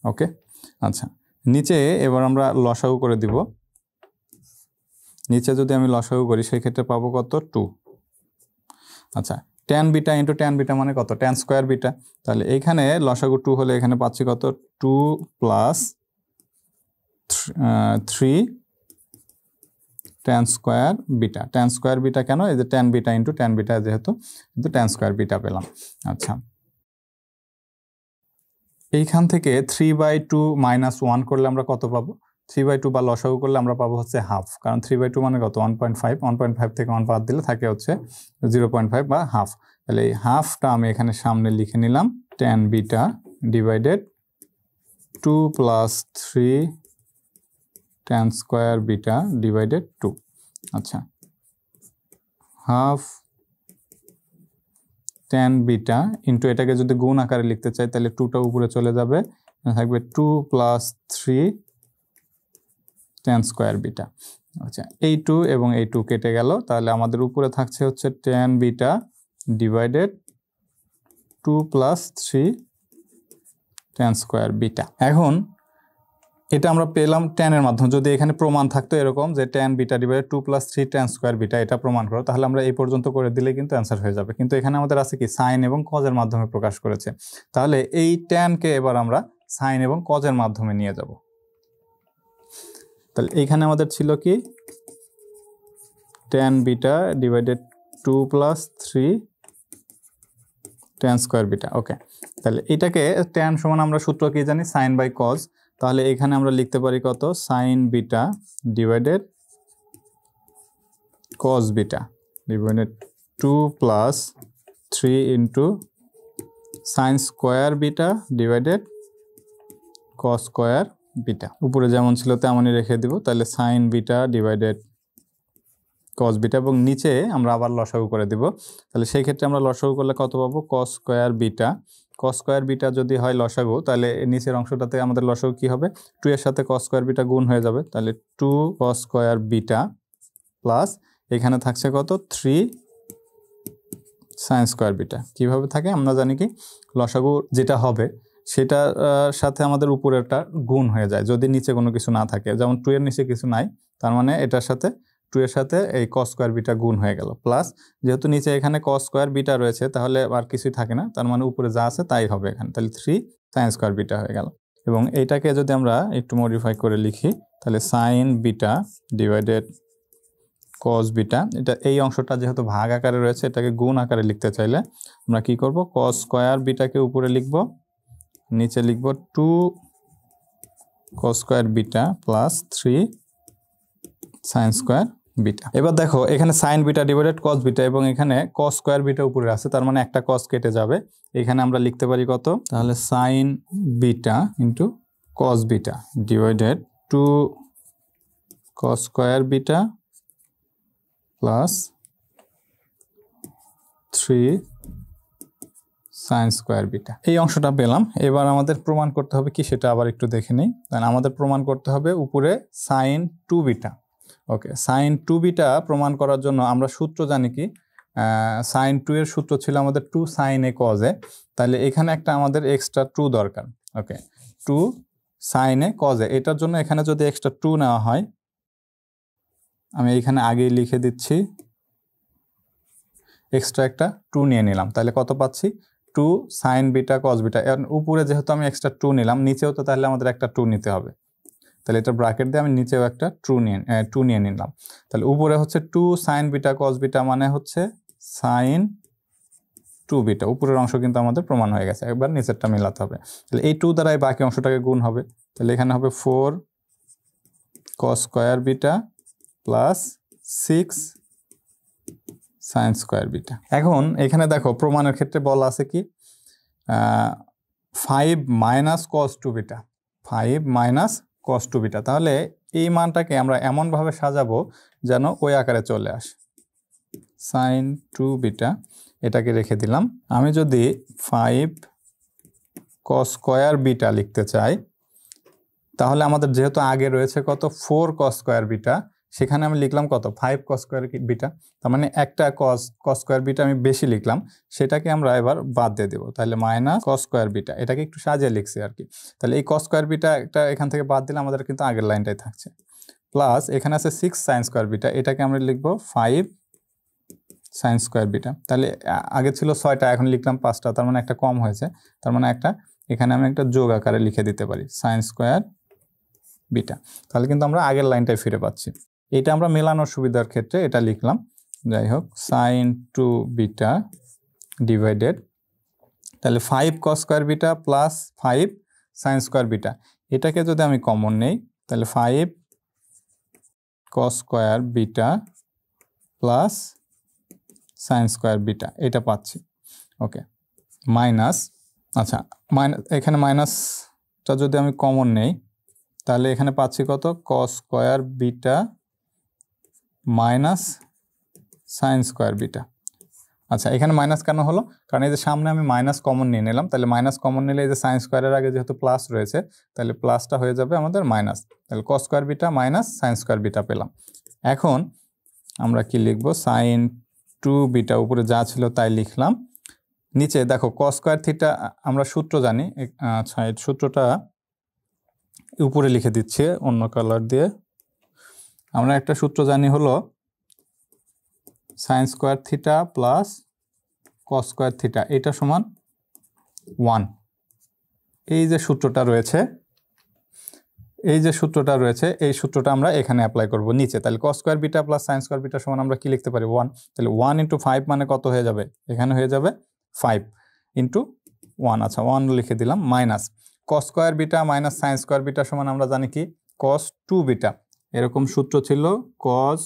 ওকে, আচ্ছা, নিচে এবার আমরা লসাগু করে দিব। নিচে যদি আমি লসাগু করি সেই ক্ষেত্রে পাবো কত 2। আচ্ছা, tan beta into tan beta মানে কত tan স্কোয়ার বিটা। তাহলে এইখানে লসাগু 2 হলে এখানে পাচ্ছি কত 2 plus 3 tan square beta. tan square beta কেন, এই যে tan beta into tan beta যেহেতু কিন্তু tan স্কোয়ার বিটা পেলাম। আচ্ছা, এইখান থেকে 3/2 মাইনাস 1 করলে আমরা কত পাবো 3/2 বা লসাগু করলে আমরা পাবো হচ্ছে হাফ, কারণ 3/2 মানে কত 1.5 থেকে 1 বাদ দিলে থাকে হচ্ছে 0.5 বা হাফ। তাহলে এই হাফটা আমি এখানে সামনে লিখে নিলাম tan beta divided 2 plus 3 tan square beta divided 2। আচ্ছা, হাফ tan বিটা ইন্টু এটাকে যদি গুণ আকারে লিখতে চাই তাহলে 2টা উপরে চলে যাবে, থাকবে 2 প্লাস 3 tan স্কোয়ার বিটা। আচ্ছা এই 2 এবং এই 2 কেটে গেল, তাহলে আমাদের উপরে থাকছে হচ্ছে tan beta divided 2 plus 3 tan square beta. এখন এটা আমরা পেলাম tan এর মাধ্যমে। যদি এখানে প্রমাণ থাকতো এরকম যে tan beta divided 2 plus 3 tan square beta, এটা প্রমাণ করো, তাহলে আমরা এই পর্যন্ত করে দিলে কিন্তু অ্যান্সার হয়ে যাবে। কিন্তু এখানে আমাদের আছে কি সাইন এবং কজের মাধ্যমে প্রকাশ করেছে, তাহলে এই tan কে এবার আমরা সাইন এবং কজের মাধ্যমে নিয়ে যাব। তাহলে এইখানে আমাদের ছিল কি tan beta divided 2 plus 3 tan square beta. Okay, তাহলে এটাকে tan সমান আমরা সূত্র কি জানি, সাইন বাই কজ। তাহলে এখানে আমরা লিখতে পারি কত, sign beta divided cause beta divided 2 plus 3 into sign square beta divided cos square beta. উপরে যেমন ছিল তেমনই রেখে দিব। তাহলে সাইন বিটা ডিভাইডেড কস বিটা, এবং নিচে আমরা আবার লসাগু করে দিব। তাহলে সেই ক্ষেত্রে আমরা লসাগু করলে কত পাবো, কস স্কোয়ার বিটা। কস স্কোয়ার বিটা যদি হয় লসাগু, তাহলে নিচের অংশটাতে আমাদের লসাগু কি হবে, 2 এর সাথে কস স্কোয়ার বিটা গুণ হয়ে যাবে। তাহলে 2 কস স্কোয়ার বিটা প্লাস এখানে থাকছে কত, 3 সাইন স্কোয়ার বিটা। কীভাবে থাকে আমরা জানি কি, লসাগু যেটা হবে সেটার সাথে আমাদের উপরেরটা গুণ হয়ে যায় যদি নিচে কোনো কিছু না থাকে। যেমন 2 এর নিচে কিছু নাই, তার মানে এটার সাথে 2 এর সাথে এই কস স্কোয়ার বিটা গুণ হয়ে গেল। প্লাস যেহেতু নিচে এখানে কস স্কোয়ার বিটা রয়েছে, তাহলে আর কিছুই থাকে না, তার মানে উপরে যা আছে তাই হবে এখানে। তাহলে 3 সাইন স্কোয়ার বিটা হয়ে গেল। এবং এইটাকে যদি আমরা একটু মডিফাই করে লিখি, তাহলে সাইন বিটা ডিভাইডেড কস বিটা, এটা এই অংশটা যেহেতু ভাগ আকারে রয়েছে, এটাকে গুণ আকারে লিখতে চাইলে আমরা কি করব, কস স্কোয়ার বিটাকে উপরে লিখব, নিচে লিখব 2 কস square beta plus 3 sine square beta. এবার দেখো এখানে সাইন বিটা ডিভাইডেড কস বিটা, এবং এখানে কস স্কোয়ার বিটা উপরে আছে, তার মানে একটা কস কেটে যাবে। এখানে আমরা লিখতে পারি কত, তাহলে sine beta into cos beta divided 2 কস square beta plus 3 sine square beta. এই অংশটা পেলাম। এবার আমাদের প্রমাণ করতে হবে কি, সেটা আবার একটু দেখে নিই। আমাদের প্রমাণ করতে হবে উপরে সাইন 2 বিটা। ওকে, সাইন 2 বিটা প্রমাণ করার জন্য আমরা সূত্র জানি কি, সাইন 2 এর সূত্র ছিল আমাদের 2 সাইন এ কজ এ। তাহলে এখানে একটা আমাদের এক্সট্রা 2 দরকার। ওকে, 2 সাইন এ কজ এ, এটার জন্য এখানে যদি এক্সট্রা 2 নেওয়া হয়, আমি এখানে আগেই লিখে দিচ্ছি, এক্সট্রা একটা 2 নিয়ে নিলাম। তাহলে কত পাচ্ছি, 2 সাইন বিটা কস বিটা। এর উপরে যেহেতু আমি এক্সট্রা 2 নিলাম, নিচেও তো তাহলে আমাদের একটা 2 নিতে হবে। তাহলে এটা ব্র্যাকেট দিয়ে আমি নিচেও একটা 2 নিয়ে নিলাম। তাহলে উপরে হচ্ছে 2 সাইন বিটা কস বিটা, মানে হচ্ছে সাইন 2 বিটা। উপরের অংশ কিন্তু আমাদের প্রমাণ হয়ে গেছে, একবার নিচেরটা মেলাতে হবে। তাহলে এই 2 দ্বারা এই বাকি অংশটাকে গুণ হবে। তাহলে এখানে হবে 4 কস square beta plus 6 sign square beta. এখন এখানে দেখো প্রমাণের ক্ষেত্রে বলা আছে কি, 5 minus cos 2 beta, 5 minus cos 2 beta. তাহলে এই মানটাকে আমরা এমনভাবে সাজাবো যেন ওই আকারে চলে আসে, সাইন 2 বিটা, এটাকে রেখে দিলাম। আমি যদি 5 কস স্কোয়ার বিটা লিখতে চাই, তাহলে আমাদের যেহেতু আগে রয়েছে কত, 4 কস স্কোয়ার বিটা, সেখানে আমি লিখলাম কত, 5 কস স্কোয়ার বিটা। তার মানে একটা কস স্কোয়ার বিটা আমি বেশি লিখলাম, সেটাকে আমরা এবার বাদ দিয়ে দেবো। তাহলে মাইনাস কস স্কোয়ার বিটা, এটাকে একটু সাজিয়ে লিখছি আর কি। তাহলে এই কস স্কোয়ার বিটা একটা এখান থেকে বাদ দিলে আমাদের কিন্তু আগের লাইনটাই থাকছে। প্লাস এখানে আছে 6 সাইন স্কোয়ার বিটা, এটাকে আমরা লিখবো 5 সাইন স্কোয়ার বিটা। তাহলে আগে ছিল 6টা, এখন লিখলাম 5টা, তার মানে একটা কম হয়েছে। তার মানে একটা এখানে আমি একটা যোগ আকারে লিখে দিতে পারি, সাইন স্কোয়ার বিটা। তাহলে কিন্তু আমরা আগের লাইনটাই ফিরে পাচ্ছি। এটা আমরা মেলানোর সুবিধার ক্ষেত্রে এটা লিখলাম। যাই হোক, সাইন 2 বিটা ডিভাইডেড, তাহলে 5 কস square beta plus 5 sign square beta. এটাকে যদি আমি কমন নেই, তাহলে 5 কস square beta plus sign square beta, এটা পাচ্ছি। ওকে, মাইনাস, আচ্ছা এখানে মাইনাসটা যদি আমি কমন নেই, তাহলে এখানে পাচ্ছি কত, কস square beta minus sine square beta. আচ্ছা, এখানে মাইনাস কেন হলো? কারণ এই যে সামনে আমি মাইনাস কমন নিয়ে নিলাম, তাহলে মাইনাস কমন নিলে এই যে সাইন স্কোয়ারের আগে যেহেতু প্লাস রয়েছে, তাহলে প্লাসটা হয়ে যাবে আমাদের মাইনাস, তাহলে cos square beta minus sine square beta পেলাম। এখন আমরা কি লিখবো? সাইন 2 বিটা, উপরে যা ছিল তাই লিখলাম। নিচে দেখো কস স্কোয়ার থিটা আমরা সূত্র জানি। আচ্ছা, এই সূত্রটা উপরে লিখে দিচ্ছি অন্য কালার দিয়ে। আমরা একটা সূত্র জানি হলো sine square theta plus cos square theta, এটা সমান 1। এই যে সূত্রটা রয়েছে, এই সূত্রটা আমরা এখানে অ্যাপ্লাই করব নিচে। তাহলে cos square beta plus sign square beta সমান আমরা কি লিখতে পারি? 1। তাহলে 1 × 5 মানে কত হয়ে যাবে? এখানে হয়ে যাবে 5 × 1। আচ্ছা, 1 লিখে দিলাম, minus cos square beta minus sine square beta সমান আমরা জানি কি? Cos 2 beta. এরকম সূত্র ছিল, কস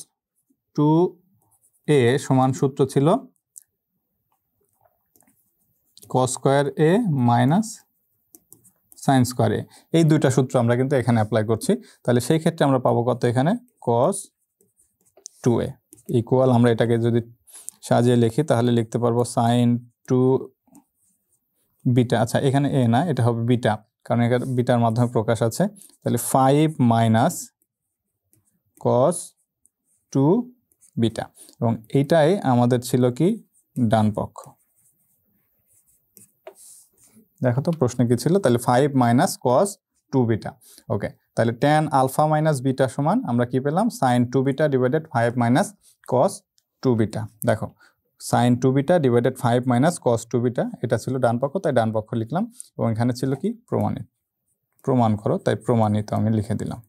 2a সমান সূত্র ছিল cos square a minus sine square a. এই দুইটা সূত্র আমরা কিন্তু এখানে অ্যাপ্লাই করছি। তাহলে সেই ক্ষেত্রে আমরা পাবো কত? এখানে কস 2a ইকুয়াল, আমরা এটাকে যদি সাজিয়ে লিখি তাহলে লিখতে পারবো সাইন 2 বিটা। আচ্ছা, এখানে এ না, এটা হবে বিটা, কারণ এখানে বিটার মাধ্যমে প্রকাশ আছে। তাহলে 5 মাইনাস কস 2 বিটা, এবং এইটাই আমাদের ছিল কি? ডান পক্ষ। দেখো তো প্রশ্নে কি ছিল? তাহলে 5 মাইনাস কস 2 বিটা। ওকে, তাহলে ট্যান আলফা মাইনাস বিটা সমান আমরা কি পেলাম? Sine 2 beta divided 5 minus cos 2 beta. দেখো, sine 2 beta divided 5 minus cos 2 beta, এটা ছিল ডান পক্ষ, তাই ডান পক্ষ লিখলাম। এবং এখানে ছিল কি? প্রমাণিত, প্রমাণ করো, তাই প্রমাণিত আমি লিখে দিলাম।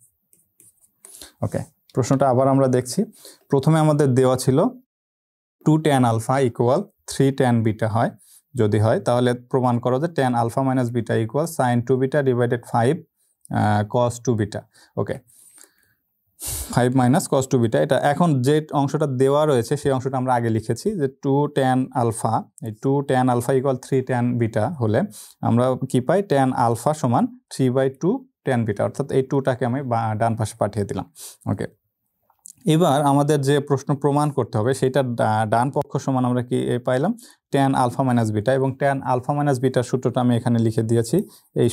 ওকে, প্রশ্নটা আবার আমরা দেখছি। প্রথমে আমাদের দেওয়া ছিল 2 tan alpha equal 3 tan beta হয়, যদি হয় তাহলে প্রমাণ করো যে tan alpha minus beta equal sine 2 beta divided 5 cos 2 beta. Okay, 5 minus cos 2 beta, এটা এখন যে অংশটা দেওয়া রয়েছে সেই অংশটা আমরা আগে লিখেছি যে 2 ট্যান আলফা, এই 2 tan alpha equal 3 tan beta হলে আমরা কি পাই? ট্যান আলফা সমান 3/2 ট্যান বিটা, অর্থাৎ এই 2টাকে আমি ডান পাশে পাঠিয়ে দিলাম। ওকে, এবার আমাদের যে প্রশ্ন প্রমাণ করতে হবে সেটা ডান পক্ষ সমান আমরা কি পাইলাম? ট্যান আলফা মাইনাস বিটা, এবং ট্যান আলফা মাইনাস বিটার সূত্রটা আমি এখানে লিখে দিয়েছি। এই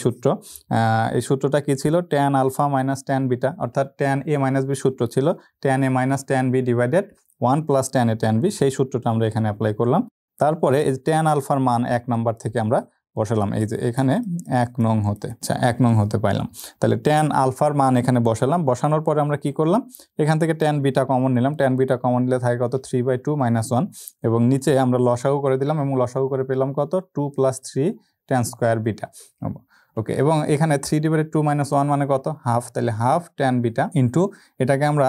সূত্রটা কি ছিল? Tan alpha minus tan beta, অর্থাৎ ট্যান এ মাইনাস বি সূত্র ছিল tan a minus tan b divided 1 plus tan a tan b, সেই সূত্রটা আমরা এখানে অ্যাপ্লাই করলাম। তারপরে এই ট্যান আলফার মান 1 নাম্বার থেকে আমরা বসালাম, এই যে এখানে 1 নং হতে, আচ্ছা 1 নং হতে পাইলাম। তাহলে ট্যান আলফার মান এখানে বসালাম, বসানোর পরে আমরা কি করলাম? এখান থেকে ট্যান বিটা কমন নিলাম, ট্যান বিটা কমন নিলে থাকে কত? 3/2 মাইনাস 1, এবং নিচে আমরা লসাগু করে দিলাম, এবং লসাগু করে পেলাম কত? 2 + 3 ট্যান স্কোয়ার বিটা। ওকে, এবং এখানে 3/2 মাইনাস 1 মানে কত? হাফ, তাহলে হাফ ট্যান বিটা ইন্টু, এটাকে আমরা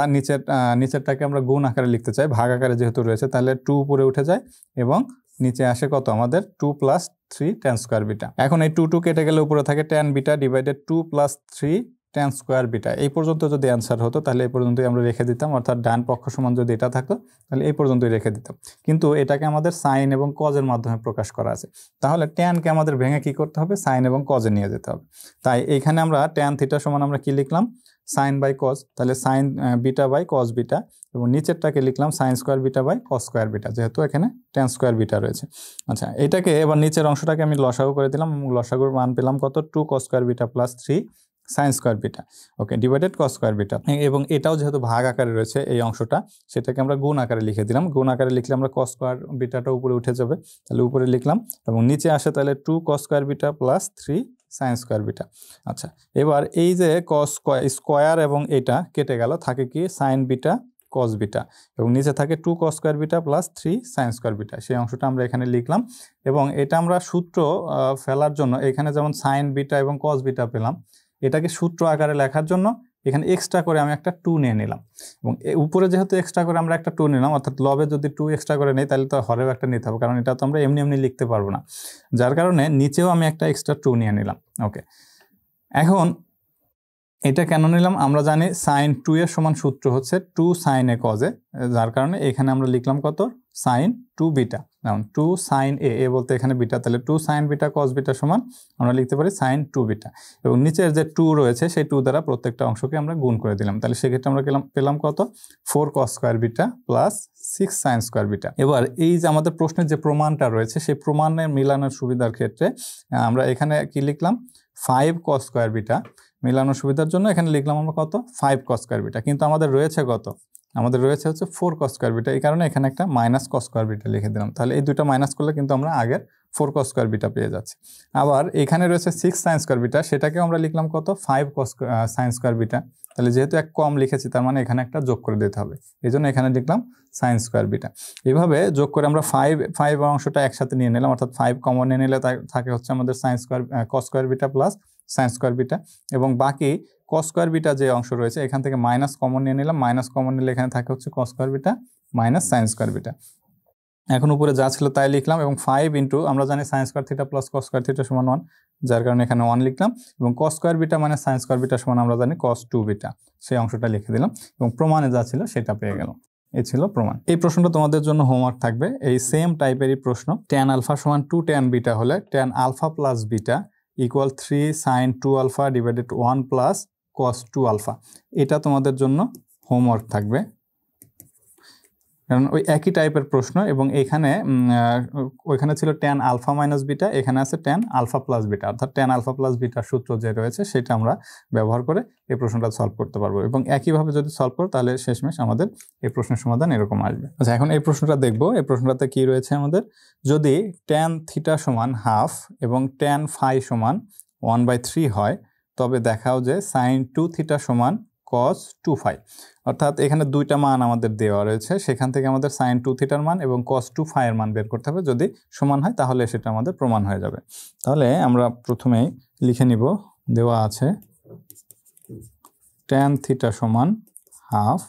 নিচেরটাকে আমরা গুণ আকারে লিখতে চাই, ভাগ আকারে যেহেতু রয়েছে, তাহলে 2 উপরে উঠে যায় এবং নিচে আসে কত? আমাদের 2 + 3 ট্যান স্কোয়ার বিটা। এখন এই 2 কেটে গেলে উপরে থাকে tan beta divided 2 + 3 tan square beta. এই পর্যন্ত যদি অ্যান্সার হতো তাহলে এই পর্যন্তই আমরা রেখে দিতাম, অর্থাৎ ডান পক্ষ সমান যদি এটা থাকতো তাহলে এই পর্যন্তই রেখে দিতাম। কিন্তু এটাকে আমাদের সাইন এবং কজের মাধ্যমে প্রকাশ করা আছে, তাহলে ট্যানকে আমাদের ভেঙে কি করতে হবে? সাইন এবং কজে নিয়ে যেতে হবে। তাই এইখানে আমরা ট্যান থিটা সমান আমরা কি লিখলাম? সাইন বাই কজ, তাহলে sine beta by cos beta, এবং নিচেরটাকে লিখলাম sine square beta by cos square beta, যেহেতু এখানে ট্যান স্কোয়ার বিটা রয়েছে। আচ্ছা, এটাকে এবার নিচের অংশটাকে আমি লসাগু করে দিলাম, এবং লসাগুর মান পেলাম কত? 2 cos square beta plus 3 sine square beta. Okay, divided cos square beta, এবং এটাও যেহেতু ভাগ আকারে রয়েছে এই অংশটা, সেটাকে আমরা গুণ আকারে লিখে দিলাম। গুণ আকারে লিখলে আমরা কস স্কোয়ার বিটাটা উপরে উঠে যাবে, তাহলে উপরে লিখলাম, এবং নিচে আসে তাহলে 2 cos square beta plus 3 sine square beta. আচ্ছা, এবার এই যে কস স্কোয়ার এবং এটা কেটে গেল, থাকে কি? সাইন বিটা কস বিটা, এবং নিচে থাকে 2 cos square beta plus 3 sine square beta, সেই অংশটা আমরা এখানে লিখলাম। এবং এটা আমরা সূত্র ফেলার জন্য এখানে যেমন সাইন বিটা এবং কস বিটা পেলাম, এটাকে সূত্র আকারে লেখার জন্য এখানে এক্সট্রা করে আমি একটা 2 নিয়ে নিলাম, এবং উপরে যেহেতু এক্সট্রা করে আমরা একটা 2 নিলাম, অর্থাৎ লবে যদি 2 এক্সট্রা করে নেই তাহলে তো হরেও একটা নিতে হবে, কারণ এটা তো আমরা এমনি এমনি লিখতে পারবো না, যার কারণে নিচেও আমি একটা এক্সট্রা 2 নিয়ে নিলাম। ওকে, এখন এটা কেন নিলাম? আমরা জানি সাইন 2 এর সমান সূত্র হচ্ছে 2 সাইন এ কজে, যার কারণে এখানে আমরা লিখলাম কত? সাইন টু বিটা, যেমন টু সাইন এ বলতে এখানে বিটা, তাহলে two sine beta cos beta সমান আমরা লিখতে পারি সাইন টু বিটা, এবং নিচের যে টু রয়েছে সেই টু দ্বারা প্রত্যেকটা অংশকে আমরা গুণ করে দিলাম, তাহলে সেক্ষেত্রে আমরা পেলাম কত 4 cos square beta plus 6 sign square beta. এবার এই যে আমাদের প্রশ্নের যে প্রমাণটা রয়েছে সেই প্রমাণের মিলানোর সুবিধার ক্ষেত্রে আমরা এখানে কি লিখলাম 5 cos স্কোয়ার বিটা, মিলানোর সুবিধার জন্য এখানে লিখলাম আমরা কত 5 cos স্কোয়ার বিটা, কিন্তু আমাদের রয়েছে কত, আমাদের রয়েছে হচ্ছে 4 cos স্কোয়ার বিটা, এই কারণে এখানে একটা মাইনাস cos স্কোয়ার বিটা লিখে দিলাম, তাহলে এই দুটো মাইনাস করলে কিন্তু আমরা আগের 4 cos স্কোয়ার বিটা পেয়ে যাচ্ছি। আবার এখানে রয়েছে 6 সাইন স্কোয়ার বিটা, সেটাকেও আমরা লিখলাম কত 5 cos সাইন স্কোয়ার বিটা, তাহলে যেহেতু এক কম লিখেছি তার মানে এখানে একটা যোগ করে দিতে হবে, এই জন্য এখানে লিখলাম সাইন স্কোয়ার বিটা। এইভাবে যোগ করে আমরা 5 অংশটা একসাথে নিয়ে নিলাম, অর্থাৎ 5 কমন নিয়ে নিলে থাকে হচ্ছে আমাদের sine square cos square beta plus sign square beta, এবং বাকি cos স্কোয়ার বিটা যে অংশ রয়েছে এখান থেকে মাইনাস কমন নিয়ে নিলাম, মাইনাস কমন নিলে এখানে থাকে হচ্ছে cos square beta minus sine square beta. এখন উপরে যা ছিল তাই লিখলাম, এবং 5 ইন্টু আমরা জানি sine square theta plus cos square theta সমান 1, যার কারণে এখানে 1 লিখলাম, এবং cos স্কোয়ার বিটা মানে সাইন স্কোয়ার বিটা সমান আমরা জানি cos 2 বিটা, সেই অংশটা লিখে দিলাম, এবং প্রমাণে যা ছিল সেটা পেয়ে গেল। এই ছিল প্রমাণ। এই প্রশ্নটা তোমাদের জন্য হোমওয়ার্ক থাকবে, এই সেম টাইপেরই প্রশ্ন, tan আলফা সমান 2 tan বিটা হলে tan alpha plus beta equal 3 sine 2 alpha divided 1 plus cos 2 alpha, এটা তোমাদের জন্য হোমওয়ার্ক থাকবে, কারণ ওই একই টাইপের প্রশ্ন, এবং এখানে ওইখানে ছিল tan আলফা মাইনাস বিটা, এখানে আছে tan আলফা প্লাস বিটা, অর্থাৎ tan আলফা প্লাস বিটার সূত্র যে রয়েছে সেটা আমরা ব্যবহার করে এই প্রশ্নটা সলভ করতে পারবো, এবং একইভাবে যদি সলভ করো তাহলে শেষমেশ আমাদের এই প্রশ্নের সমাধান এরকম আসবে। আচ্ছা, এখন এই প্রশ্নটা দেখবো। এই প্রশ্নটাতে কি রয়েছে আমাদের, যদি tan থিটা সমান হাফ এবং tan ফাই সমান 1/3 হয়, তবে দেখাও যে সাইন 2 থিটা সমান cos 2 ফাই, অর্থাৎ এখানে দুইটা মান আমাদের দেওয়া রয়েছে, সেখান থেকে আমাদের সাইন 2 থিটার মান এবং cos 2 ফাই এর মান বের করতে হবে, যদি সমান হয় তাহলে সেটা আমাদের প্রমাণ হয়ে যাবে। তাহলে আমরা প্রথমেই লিখে নিব, দেওয়া আছে tan থিটা সমান হাফ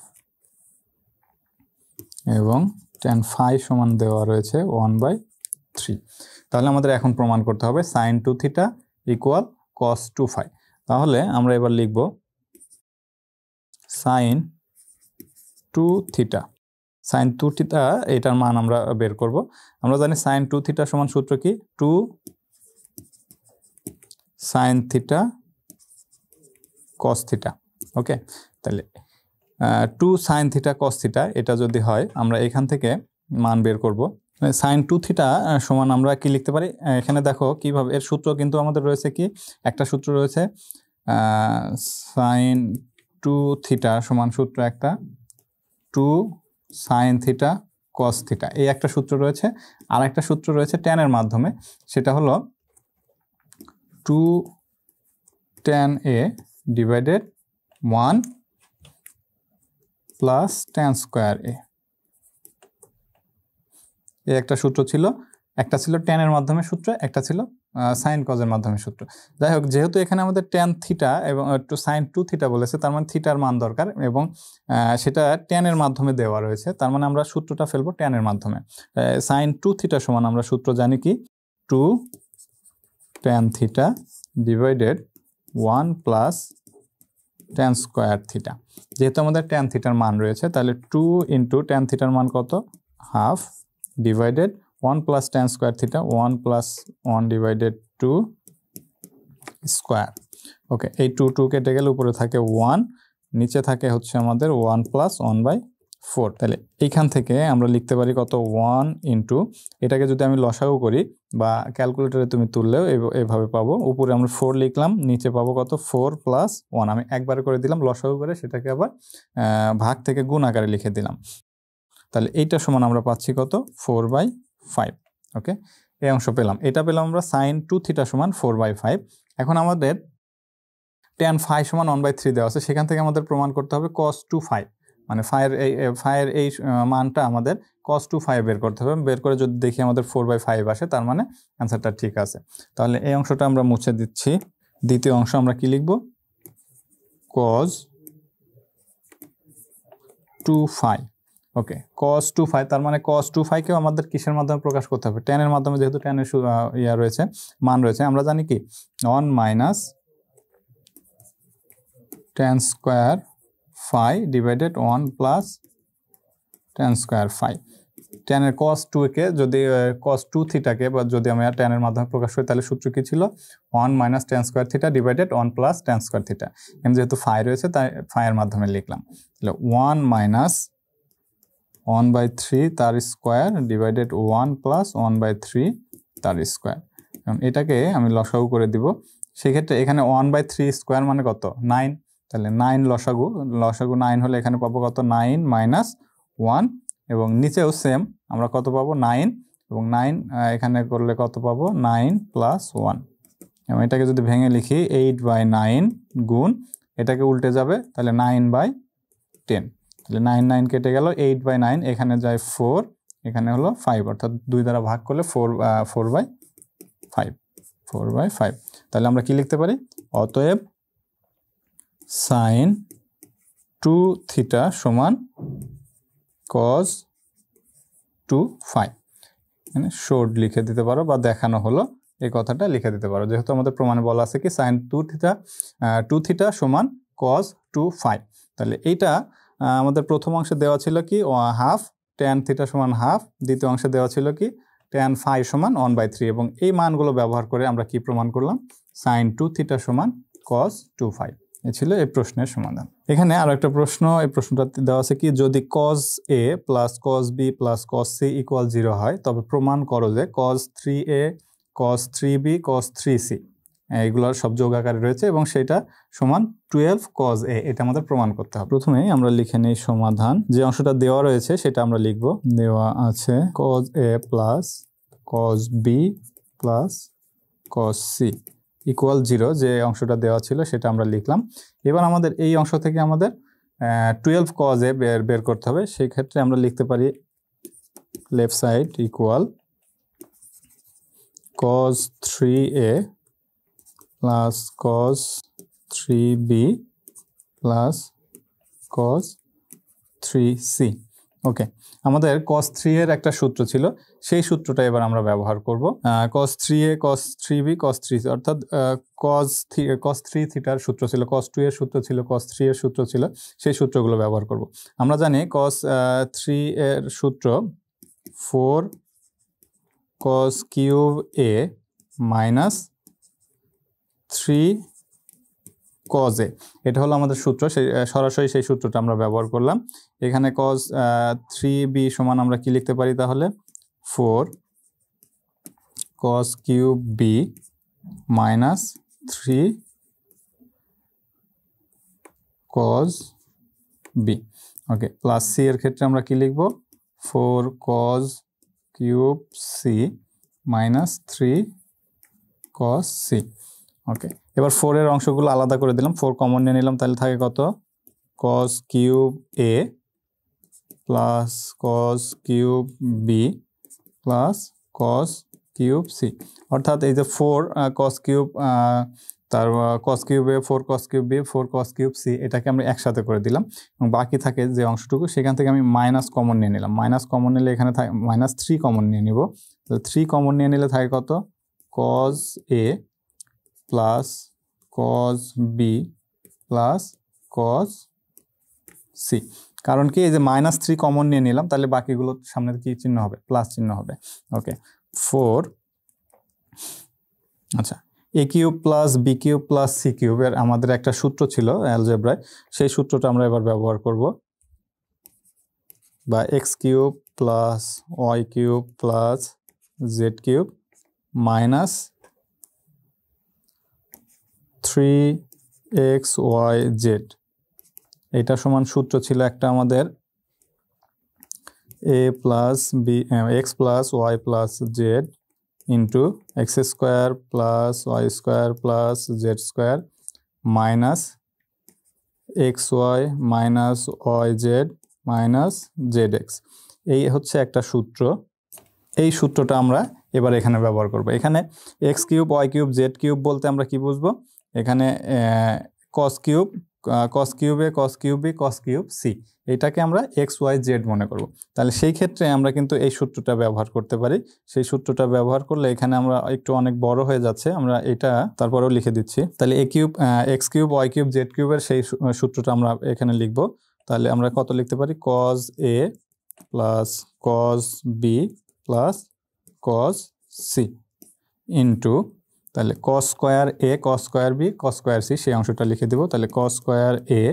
এবং tan ফাই সমান দেওয়া রয়েছে 1/3, তাহলে আমাদের এখন প্রমাণ করতে হবে sine 2 theta equal cos 2 phi. তাহলে আমরা এবার লিখব সাইন 2 থিটা, সাইন 2 থিটা এটার মান আমরা বের করব। আমরা জানি সাইন 2 থিটা সমান সূত্র কি 2 সাইন থিটা cos থিটা, ওকে। তাহলে 2 সাইন থিটা cos থিটা এটা যদি হয় আমরা এখান থেকে মান বের করব। সাইন 2 থিটা সমান আমরা কি লিখতে পারি, এখানে দেখো কিভাবে, এর সূত্র কিন্তু আমাদের রয়েছে কি, একটা সূত্র রয়েছে সাইন 2 থিটা সমান সূত্র একটা 2 সাইন থিটা cos থিটা, এই একটা সূত্র রয়েছে, আর একটা সূত্র রয়েছে tan এর মাধ্যমে, সেটা হলো 2 tan a divided 1 plus tan square a, এই একটা সূত্র ছিল, একটা ছিল tan এর মাধ্যমে সূত্র, একটা ছিল সাইন cos এর মাধ্যমে সূত্র। যাই হোক, যেহেতু এখানে আমাদের tan থিটা এবং সাইন 2 থিটা বলেছে, তার মানে থিটার মান দরকার, এবং সেটা tan এর মাধ্যমে দেওয়া রয়েছে, তার মানে আমরা সূত্রটা ফেলবো tan এর মাধ্যমে। সাইন 2 থিটা সমান আমরা সূত্র জানি কি 2 tan theta divided 1 plus tan square theta, যেহেতু আমাদের tan থিটার মান রয়েছে, তাহলে 2 ইন্টু tan থিটার মান কত half divided 1 plus tan square theta 1 plus 1 divided 2 square, okay. এই 2 কেটে গেলে উপরে থাকে 1, নিচে থাকে হচ্ছে আমাদের 1 প্লাস 1/4, তাহলে এইখান থেকে আমরা লিখতে পারি কত 1 ইন্টু, এটাকে যদি আমি লসাগু করি বা ক্যালকুলেটরে তুমি তুললেও এভাবে পাবো, উপরে আমরা 4 লিখলাম, নিচে পাবো কত 4 প্লাস 1, আমি একবারে করে দিলাম লসাগু করে, সেটাকে আবার ভাগ থেকে গুণ আকারে লিখে দিলাম, তাহলে এইটা সমান আমরা পাচ্ছি কত 4/5, ওকে। এই অংশ পেলাম, এটা পেলাম আমরা সাইন 2 থিটা সমান 4/5। এখন আমাদের tan ফাই সমান 1/3 দেওয়া আছে, সেখান থেকে আমাদের প্রমাণ করতে হবে cos 2 ফাই, মানে ফাইয়ের এই মানটা আমাদের cos 2 ফাই বের করতে হবে, বের করে যদি দেখি আমাদের 4/5 আসে, তার মানে অ্যান্সারটা ঠিক আছে। তাহলে এই অংশটা আমরা মুছে দিচ্ছি, দ্বিতীয় অংশ আমরা কি লিখব cos 2 ফাই, ওকে। cos 2 ফাই, তার মানে cos 2 ফাইকেও আমাদের কিসের মাধ্যমে প্রকাশ করতে হবে, tan এর মাধ্যমে, যেহেতু tan এর ইয়া রয়েছে, মান রয়েছে, আমরা জানি কি 1 minus tan square phi divided 1 plus tan square phi, tan এর cos 2 কে যদি cos 2 থিটাকে বা যদি আমি tan এর মাধ্যমে প্রকাশ করি তাহলে সূত্র কি ছিল 1 minus tan square theta divided 1 plus tan square theta. এখানে যেহেতু ফাই রয়েছে তাই ফাই এর মাধ্যমে লিখলাম। তাহলে 1 মাইনাস 1/3 তার স্কয়ার ডিভাইডেড 1 প্লাস 1/3 তার স্কয়ার। এখন এটাকে আমি লসাগু করে দিব। সেক্ষেত্রে এখানে 1/3 স্কয়ার মানে কত 9, তাহলে 9 লসাগু 9 হলে এখানে পাবো কত 9 মাইনাস 1 এবং নিচেও সেম আমরা কত পাবো 9 এবং 9 এখানে করলে কত পাবো 9 প্লাস 1 এবং এটাকে যদি ভেঙে লিখি 8/9 গুণ এটাকে উল্টে যাবে তাহলে 9/10, তাহলে 9 9 কেটে গেল 8/9 এখানে যায় 4 এখানে হলো 5 অর্থাৎ 2 দ্বারা ভাগ করলে 4/5 তাহলে আমরা কি লিখতে পারি অতএব sin 2 থিটা সমান cos 2 phi মানে শর্ট লিখে দিতে পারো বা দেখানো হলো এই কথাটা লিখে দিতে পারো যেহেতু আমাদের প্রমাণে বলা আছে কি sin 2 থিটা সমান cos 2 phi। তাহলে এইটা আমাদের প্রথম অংশে দেওয়া ছিল কি হাফ tan থিটা সমান হাফ, দ্বিতীয় অংশে দেওয়া ছিল কি tan phi সমান 1/3 এবং এই মানগুলো ব্যবহার করে আমরা কি প্রমাণ করলাম sin 2 থিটা সমান cos 2 phi। এই ছিল এই প্রশ্নের সমাধান। এখানে আরো একটা প্রশ্ন, এই প্রশ্নটা দেওয়া আছে কি যদি cos a plus cos b plus cos c equal 0 হয় তবে প্রমাণ করো যে cos 3a cos 3b cos 3c এইগুলোর সব যোগ আকারে রয়েছে এবং সেটা সমান 12 cos a, এটা আমাদের প্রমাণ করতে হবে। প্রথমেই আমরা লিখে নেই সমাধান। যে অংশটা দেওয়া রয়েছে সেটা আমরা লিখব। দেওয়া আছে cos a plus cos b plus cos c equal 0, যে অংশটা দেওয়া ছিল সেটা আমরা লিখলাম। এবার আমাদের এই অংশ থেকে আমাদের 12 cos a বের করতে হবে। সেই ক্ষেত্রে আমরা লিখতে পারি left side equal cos 3a plus cos 3b plus cos 3c। ওকে, আমাদের cos 3 এর একটা সূত্র ছিল, সেই সূত্রটা এবার আমরা ব্যবহার করব। cos 3a cos 3b cos 3c অর্থাৎ cos 3 থিটার সূত্র ছিল, cos 2 এর সূত্র ছিল, cos 3 এর সূত্র ছিল, সেই সূত্রগুলো ব্যবহার করব। আমরা জানি cos 3 এর সূত্র 4 cos কিউব a মাইনাস 3 cos a, এটা হলো আমাদের সূত্র। সেই সরাসরি সেই সূত্রটা আমরা ব্যবহার করলাম। এখানে cos 3b সমান আমরা কি লিখতে পারি তাহলে 4 cos cube b minus 3 cos b। ওকে, প্লাস c এর ক্ষেত্রে আমরা কি লিখব 4 cos cube c minus 3 cos c। ওকে, এবার 4 এর অংশগুলো আলাদা করে দিলাম, 4 কমন নিয়ে নিলাম, তাহলে থাকে কত cos কিউব a plus cos cube b plus cos cube c অর্থাৎ এই যে 4 cos কিউব তার cos কিউব a 4 cos cube b 4 cos cube c এটাকে আমরা একসাথে করে দিলাম এবং বাকি থাকে যে অংশটুকু সেখান থেকে আমি মাইনাস কমন নিয়ে নিলাম। মাইনাস কমন নিলে এখানে থাকে মাইনাস 3 কমন নিয়ে নিব, তো 3 কমন নিয়ে নিলে থাকে কত cos a plus cos b plus cos c। কারণ কি এই যে মাইনাস 3 কমন নিয়ে নিলাম, তাহলে বাকিগুলো সামনে কি চিহ্ন হবে প্লাস চিহ্ন হবে। ওকে, 4 আচ্ছা a cube plus b cube plus c কিউবের আমাদের একটা সূত্র ছিল অ্যালজেব্রায়, সেই সূত্রটা আমরা এবার ব্যবহার করব। বা x cube plus y cube plus z cube minus 3xyz, এটা সমান সূত্র ছিল একটা আমাদের a plus b x plus y plus z into x square plus y square plus z square minus x y minus y z minus z x. এই হচ্ছে একটা সূত্র, এই সূত্রটা আমরা এবার এখানে ব্যবহার করব। এখানে x cube y cube z cube বলতে আমরা কি বুঝবো, এখানে cos cube cos cube a cos cube b cos cube c, এটাকে আমরা এক্স ওয়াই জেড মনে করব। তাহলে সেই ক্ষেত্রে আমরা কিন্তু এই সূত্রটা ব্যবহার করতে পারি। সেই সূত্রটা ব্যবহার করলে এখানে আমরা একটু অনেক বড় হয়ে যাচ্ছে, আমরা এটা তারপরেও লিখে দিচ্ছি। তাহলে a cube x cube y cube z কিউবের সেই সূত্রটা আমরা এখানে লিখব। তাহলে আমরা কত লিখতে পারি, cos A plus cos B plus cos C into তাহলে cos square A cos square B cos square C সেই অংশটা লিখে দেবো। তাহলে cos square A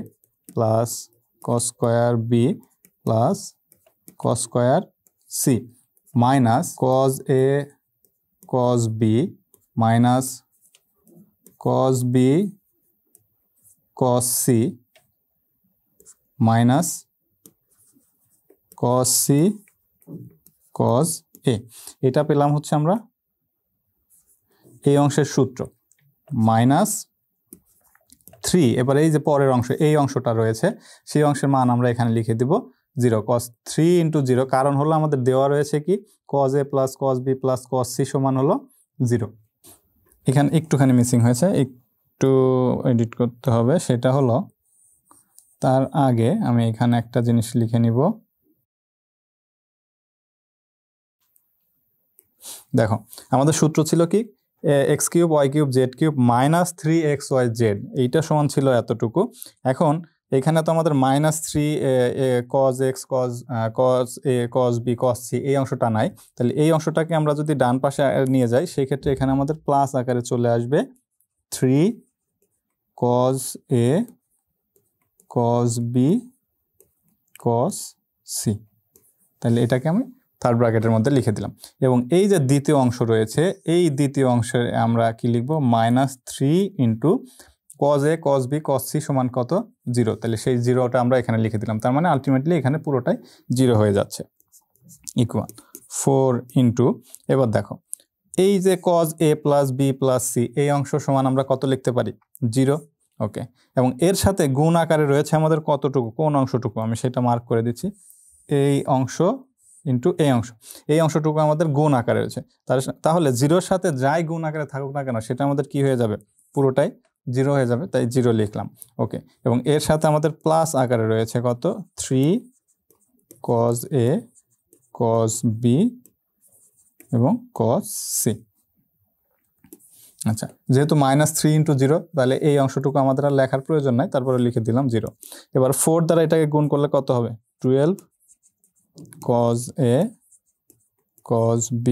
plus cos square B plus cos square C minus cos A cos B minus cos B cos C minus cos C cos A. এটা পেলাম হচ্ছে আমরা এই অংশের সূত্র মাইনাস 3। এবার এই যে পরের অংশ এই অংশটা রয়েছে সেই অংশের মান আমরা এখানে লিখে দিব 0 cos 3 ইন্টু 0, কারণ হলো আমাদের দেওয়া রয়েছে কি cos a plus cos b plus cos c সমান হলো 0। এখানে একটুখানি মিসিং হয়েছে, একটু এডিট করতে হবে। সেটা হলো তার আগে আমি এখানে একটা জিনিস লিখে নিব। দেখো আমাদের সূত্র ছিল কি x cube y cube z cube minus 3xy/z, এইটা সমান ছিল এতটুকু। এখন এখানে তো আমাদের minus 3 cos x cos a cos b cos c এই অংশটা নাই। তাহলে এই অংশটাকে আমরা যদি ডান পাশে নিয়ে যাই সেই ক্ষেত্রে এখানে আমাদের প্লাস আকারে চলে আসবে 3 cos a cos b cos c। তাহলে এটাকে আমি থার্ড ব্র্যাকেটের মধ্যে লিখে দিলাম। এবং এই যে দ্বিতীয় অংশ রয়েছে এই দ্বিতীয় অংশে আমরা কি লিখব minus 3 into cos a cos b cos c সমান কত 0। তাহলে সেই 0টা আমরা এখানে লিখে দিলাম। তার মানে আলটিমেটলি এখানে পুরোটাই 0 হয়ে যাচ্ছে ইকুয়াল 4 ইন্টু এবার দেখো এই যে cos a plus b plus c এই অংশ সমান আমরা কত লিখতে পারি 0। ওকে, এবং এর সাথে গুণ আকারে রয়েছে আমাদের কতটুকু, কোন অংশটুকু আমি সেটা মার্ক করে দিচ্ছি। এই অংশ ইন্টু এই অংশটুকু আমাদের গুণ আকারে রয়েছে। তাহলে 0-র সাথে যাই গুণ আকারে থাকুক না কেন সেটা আমাদের কি হয়ে যাবে পুরোটাই 0 হয়ে যাবে, তাই 0 লিখলাম। ওকে, এবং এর সাথে আমাদের প্লাস আকারে রয়েছে কত 3 cos a cos b এবং cos c। আচ্ছা, যেহেতু মাইনাস 3 ইন্টু 0 তাহলে এই অংশটুকু আমাদের আর লেখার প্রয়োজন নাই, তারপরে লিখে দিলাম 0। এবার 4 দ্বারা এটাকে গুণ করলে কত হবে 12 cos a cos b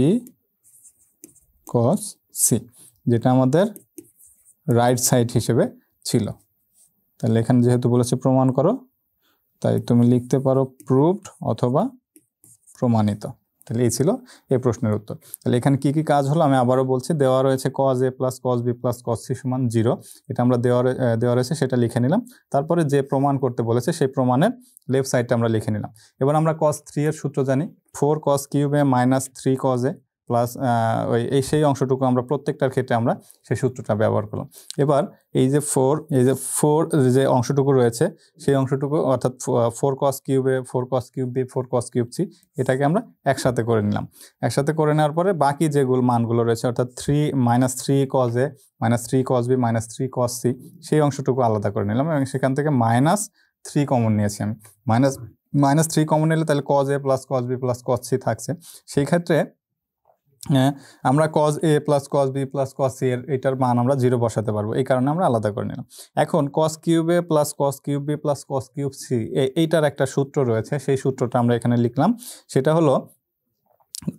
cos c, যেটা আমাদের রাইট সাইড হিসেবে ছিল। তাহলে এখানে যেহেতু বলেছে প্রমাণ করো তাই তুমি লিখতে পারো প্রুভড অথবা প্রমাণিত। তাহলে এই ছিল এই প্রশ্নের উত্তর। তাহলে এখানে কি কি কাজ হলো আমি আবারও বলছি। দেওয়া রয়েছে cos a plus cos b plus cos c সমান 0, এটা আমরা দেওয়া রয়েছে সেটা লিখে নিলাম। তারপরে যে প্রমাণ করতে বলেছে সেই প্রমাণের লেফট সাইডটা আমরা লিখে নিলাম। এবার আমরা cos 3 এর সূত্র জানি 4 cos কিউব a minus 3 cos a plus সেই অংশটুকু আমরা প্রত্যেকটার ক্ষেত্রে আমরা সেই সূত্রটা ব্যবহার করলাম। এবার এই যে 4 যে অংশটুকু রয়েছে সেই অংশটুকু অর্থাৎ 4 cos কিউব a 4 cos cube b 4 cos cube c এটাকে আমরা একসাথে করে নিলাম। একসাথে করে নেওয়ার পরে বাকি যেগুলো মানগুলো রয়েছে অর্থাৎ 3 cos a -3 cos b -3 cos c সেই অংশটুকু আলাদা করে নিলাম এবং সেখান থেকে -3 কমন নিয়েছি আমি। -3 কমন নিলে তাহলে cos a plus cos b plus cos c থাকছে। সেই ক্ষেত্রে আমরা cos a plus cos b plus cos c এটার মান আমরা 0 বসাতে পারবো, এই কারণে আমরা আলাদা করে নিলাম। এখন cos কিউব a plus cos cube b plus cos cube c এইটার একটা সূত্র রয়েছে, সেই সূত্রটা আমরা এখানে লিখলাম। সেটা হলো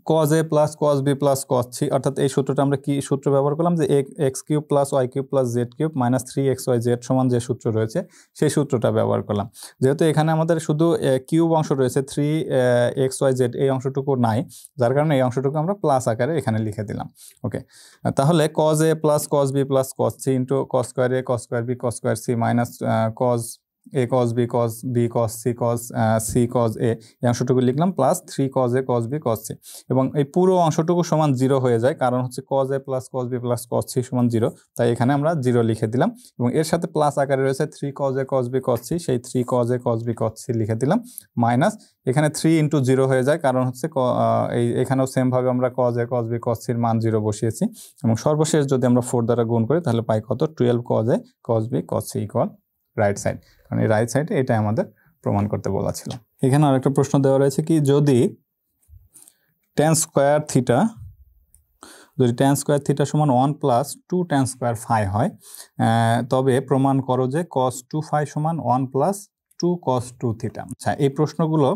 cos a plus cos b plus cos c, অর্থাৎ এই সূত্রটা আমরা কি সূত্র ব্যবহার করলাম যে x cube plus y cube plus z cube minus 3xy/z সমান যে সূত্র রয়েছে সেই সূত্রটা ব্যবহার করলাম। যেহেতু এখানে আমাদের শুধু কিউব অংশ রয়েছে 3xy/z এই অংশটুকু নাই, যার কারণে এই অংশটুকু আমরা প্লাস আকারে এখানে লিখে দিলাম। ওকে, তাহলে cos a plus cos b plus cos c into cos square a cos square b cos square c minus cos a cos b cos b cos c cos c cos a এই অংশটুকু লিখলাম plus 3 cos a cos b cos c, এবং এই পুরো অংশটুকু সমান 0 হয়ে যায় কারণ হচ্ছে cos a plus cos b plus cos c সমান 0, তাই এখানে আমরা 0 লিখে দিলাম। এবং এর সাথে প্লাস আকারে রয়েছে 3 cos a cos b cos c, সেই 3 cos a cos b cos c লিখে দিলাম মাইনাস এখানে 3 ইন্টু 0 হয়ে যায় কারণ হচ্ছে এখানেও সেম ভাবে আমরা cos a cos b cos c এর মান 0 বসিয়েছি। এবং সর্বশেষ যদি আমরা 4 দ্বারা গুণ করি তাহলে পাই কত 12 cos a cos b cos c equal right side, কারণ এই রাইট সাইডে এটা আমাদের প্রমাণ করতে বলা ছিল। এখানে আরেকটা প্রশ্ন দেওয়া রয়েছে কি যদি tan স্কয়ার থিটা সমান 1 প্লাস 2 tan স্কয়ার ফাই হয় তবে প্রমাণ করো যে cos 2 ফাই সমান 1 প্লাস 2 cos 2 থিটা। আচ্ছা, এই প্রশ্নগুলো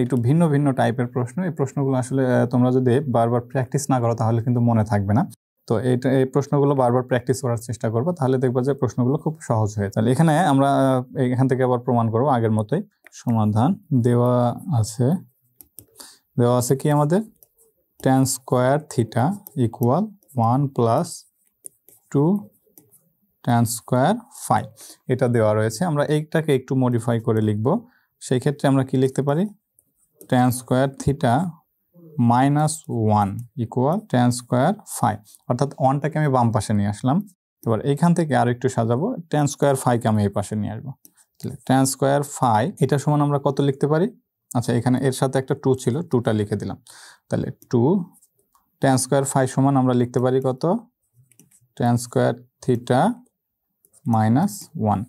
একটু ভিন্ন ভিন্ন টাইপের প্রশ্ন। এই প্রশ্নগুলো আসলে তোমরা যদি বারবার প্র্যাকটিস না করো তাহলে কিন্তু মনে থাকবে না। তো এই প্রশ্নগুলো বারবার প্র্যাকটিস করার চেষ্টা করবো, তাহলে দেখবা যে প্রশ্নগুলো খুব সহজ হয়ে যায়। তাহলে এখানে আমরা এখান থেকে আবার প্রমাণ করবো আগের মতোই। সমাধান দেওয়া আছে কি আমাদের tan square theta equal 1 plus 2 tan square phi, এটা দেওয়া রয়েছে। আমরা এইটাকে একটু মডিফাই করে লিখব। সেই ক্ষেত্রে আমরা কি লিখতে পারি, tan square theta minus 1 equal tan square phi, অর্থাৎ 1টাকে আমি বাম পাশে নিয়ে আসলাম। এবার এইখান থেকে আর একটু সাজাবো, tan স্কোয়ার ফাইকে আমি এই পাশে নিয়ে আসবো। tan স্কোয়ার ফাই এটা সমান আমরা কত লিখতে পারি, আচ্ছা এখানে এর সাথে একটা 2 ছিল, 2টা লিখে দিলাম। তাহলে 2 tan স্কোয়ার ফাই সমান আমরা লিখতে পারি কত, tan স্কোয়ার থিটা মাইনাস 1।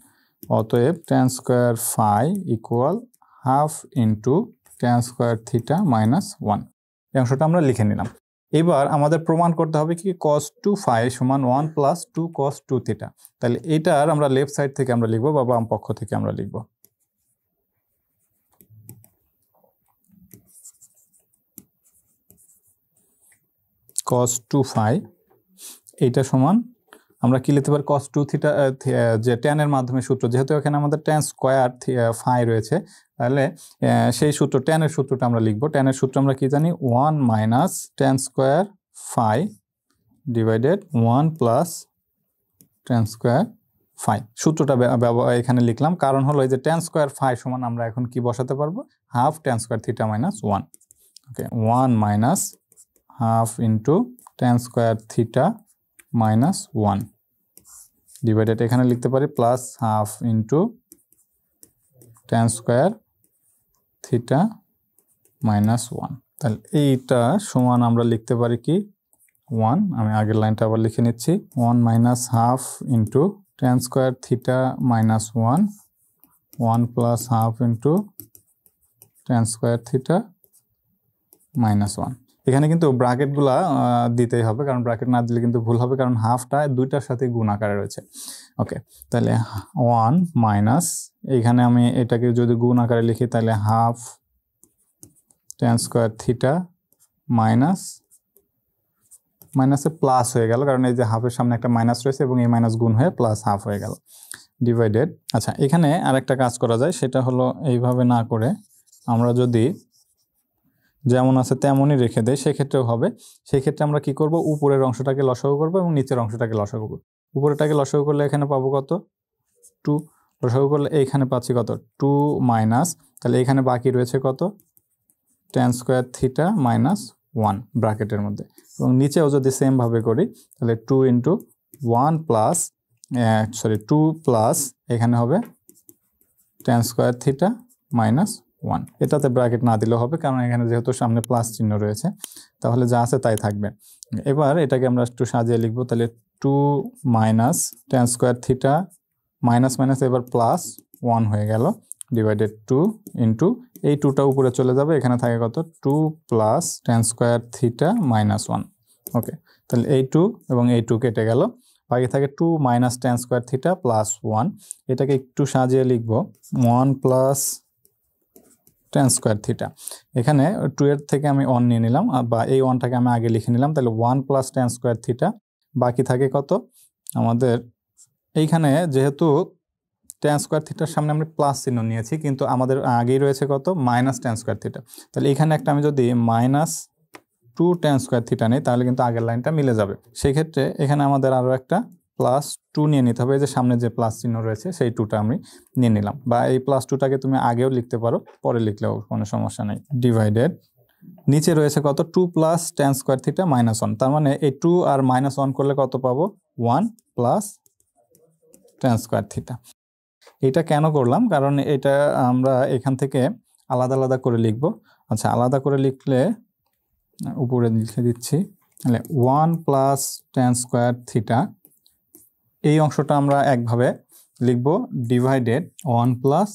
অতএব tan square phi equal half into tan square theta minus 1। এই অংশটা আমরা লিখে নিলাম। এবার আমাদের প্রমাণ করতে হবে কি cos 2 ফাই সমান 1 প্লাস 2 cos 2 থিটা। তাহলে এটার আমরা লেফট সাইড থেকে আমরা লিখবো বা বাম পক্ষ থেকে আমরা লিখবো। cos 2 ফাই এইটা সমান আমরা কি লিখতে পারি, cos 2 থিটা যে tan এর মাধ্যমে সূত্র, যেহেতু এখানে আমাদের tan স্কোয়ার ফাই রয়েছে, তাহলে সেই সূত্র tan এর সূত্রটা আমরা লিখবো। tan এর সূত্র আমরা কি জানি, 1 minus tan square phi divided 1 plus tan square phi. সূত্রটা এখানে লিখলাম, কারণ হলো এই যে tan স্কোয়ার ফাই সমান আমরা এখন কি বসাতে পারবো, half tan square theta minus 1। ওকে, 1 minus half into tan square theta minus 1 divided এখানে লিখতে পারি plus half into tan square theta minus 1। তাহলে এইটা সমান আমরা লিখতে পারি কি 1, আমি আগের লাইনটা আবার লিখে নিচ্ছি, 1 minus half into tan square theta minus 1, 1 plus half into tan square theta minus 1। এখানে কিন্তু ব্র্যাকেটগুলা দিতেই হবে, কারণ ব্র্যাকেট না দিলে কিন্তু ভুল হবে, কারণ হাফটা দুইটার সাথে গুণ আকারে রয়েছে। ওকে, তাহলে 1 মাইনাস এইখানে আমি এটাকে যদি গুণ আকারে লিখি তাহলে হাফ tan স্কোয়ার থিটা মাইনাসে প্লাস হয়ে গেল, কারণ এই যে হাফের সামনে একটা মাইনাস রয়েছে এবং এই মাইনাস গুণ হয়ে প্লাস হাফ হয়ে গেল ডিভাইডেড। আচ্ছা, এখানে আরেকটা কাজ করা যায়, সেটা হলো এইভাবে না করে আমরা যদি যেমন আছে তেমনই রেখে দেয় সেক্ষেত্রেও হবে। সেক্ষেত্রে আমরা কি করব, উপরের অংশটাকে লসাগু করব এবং নিচের অংশটাকে লসাগু করব। উপরেরটাকে লসাগু করলে এখানে পাবো কত 2, লসাগু করলে এইখানে পাচ্ছি কত 2 মাইনাস, তাহলে এখানে বাকি রয়েছে কত tan স্কোয়ার থিটা মাইনাস 1 ব্র্যাকেটের মধ্যে, এবং নিচেও যদি সেম ভাবে করি তাহলে 2 ইন্টু 1 প্লাস 2 প্লাস এখানে হবে tan স্কোয়ার থিটা মাইনাস 1। এটাতে ব্র্যাকেট না দিলেও হবে, কারণ এখানে যেহেতু সামনে প্লাস চিহ্ন রয়েছে, তাহলে যা আছে তাই থাকবে। এবার এটাকে আমরা একটু সাজিয়ে লিখবো, তাহলে 2 minus tan square theta minus minus এবার প্লাস 1 হয়ে গেল ডিভাইডেড 2 ইন্টু এই 2টা উপরে চলে যাবে, এখানে থাকে কত 2 plus tan square theta minus 1। ওকে, তাহলে এই 2 এবং এই 2 কেটে গেল, বাকি থাকে 2 minus tan square theta plus 1। এটাকে একটু সাজিয়ে লিখবো 1 প্লাস tan স্কোয়ার থিটা, এখানে 2 এর থেকে আমি 1 নিয়ে নিলাম, বা এই 1টাকে আমি আগে লিখে নিলাম, তাহলে 1 প্লাস tan স্কোয়ার থিটা, বাকি থাকে কত আমাদের এইখানে, যেহেতু tan স্কোয়ার থিটার সামনে আমরা প্লাস চিহ্ন নিয়েছি, কিন্তু আমাদের আগেই রয়েছে কত মাইনাস tan স্কোয়ার থিটা। তাহলে এখানে একটা আমি যদি মাইনাস 2 tan স্কোয়ার থিটা নেই তাহলে কিন্তু আগের লাইনটা মিলে যাবে। সেই ক্ষেত্রে এখানে আমাদের আরও একটা প্লাস 2 নিয়ে নিতে হবে, এই যে সামনে যে প্লাস চিহ্ন রয়েছে সেই 2টা আমি নিয়ে নিলাম, বা এই প্লাস 2টাকে তুমি আগেও লিখতে পারো, পরে লিখলেও কোনো সমস্যা নেই ডিভাইডেড নিচে রয়েছে কত 2 plus tan square theta minus 1। তার মানে এই 2 আর মাইনাস 1 করলে কত পাবো 1 প্লাস tan স্কোয়ার থিটা। এটা কেন করলাম, কারণ এটা আমরা এখান থেকে আলাদা আলাদা করে লিখব। আচ্ছা, আলাদা করে লিখলে উপরে লিখে দিচ্ছি, তাহলে 1 প্লাস tan স্কোয়ার থিটা, এই অংশটা আমরা একভাবে লিখব divided 1 plus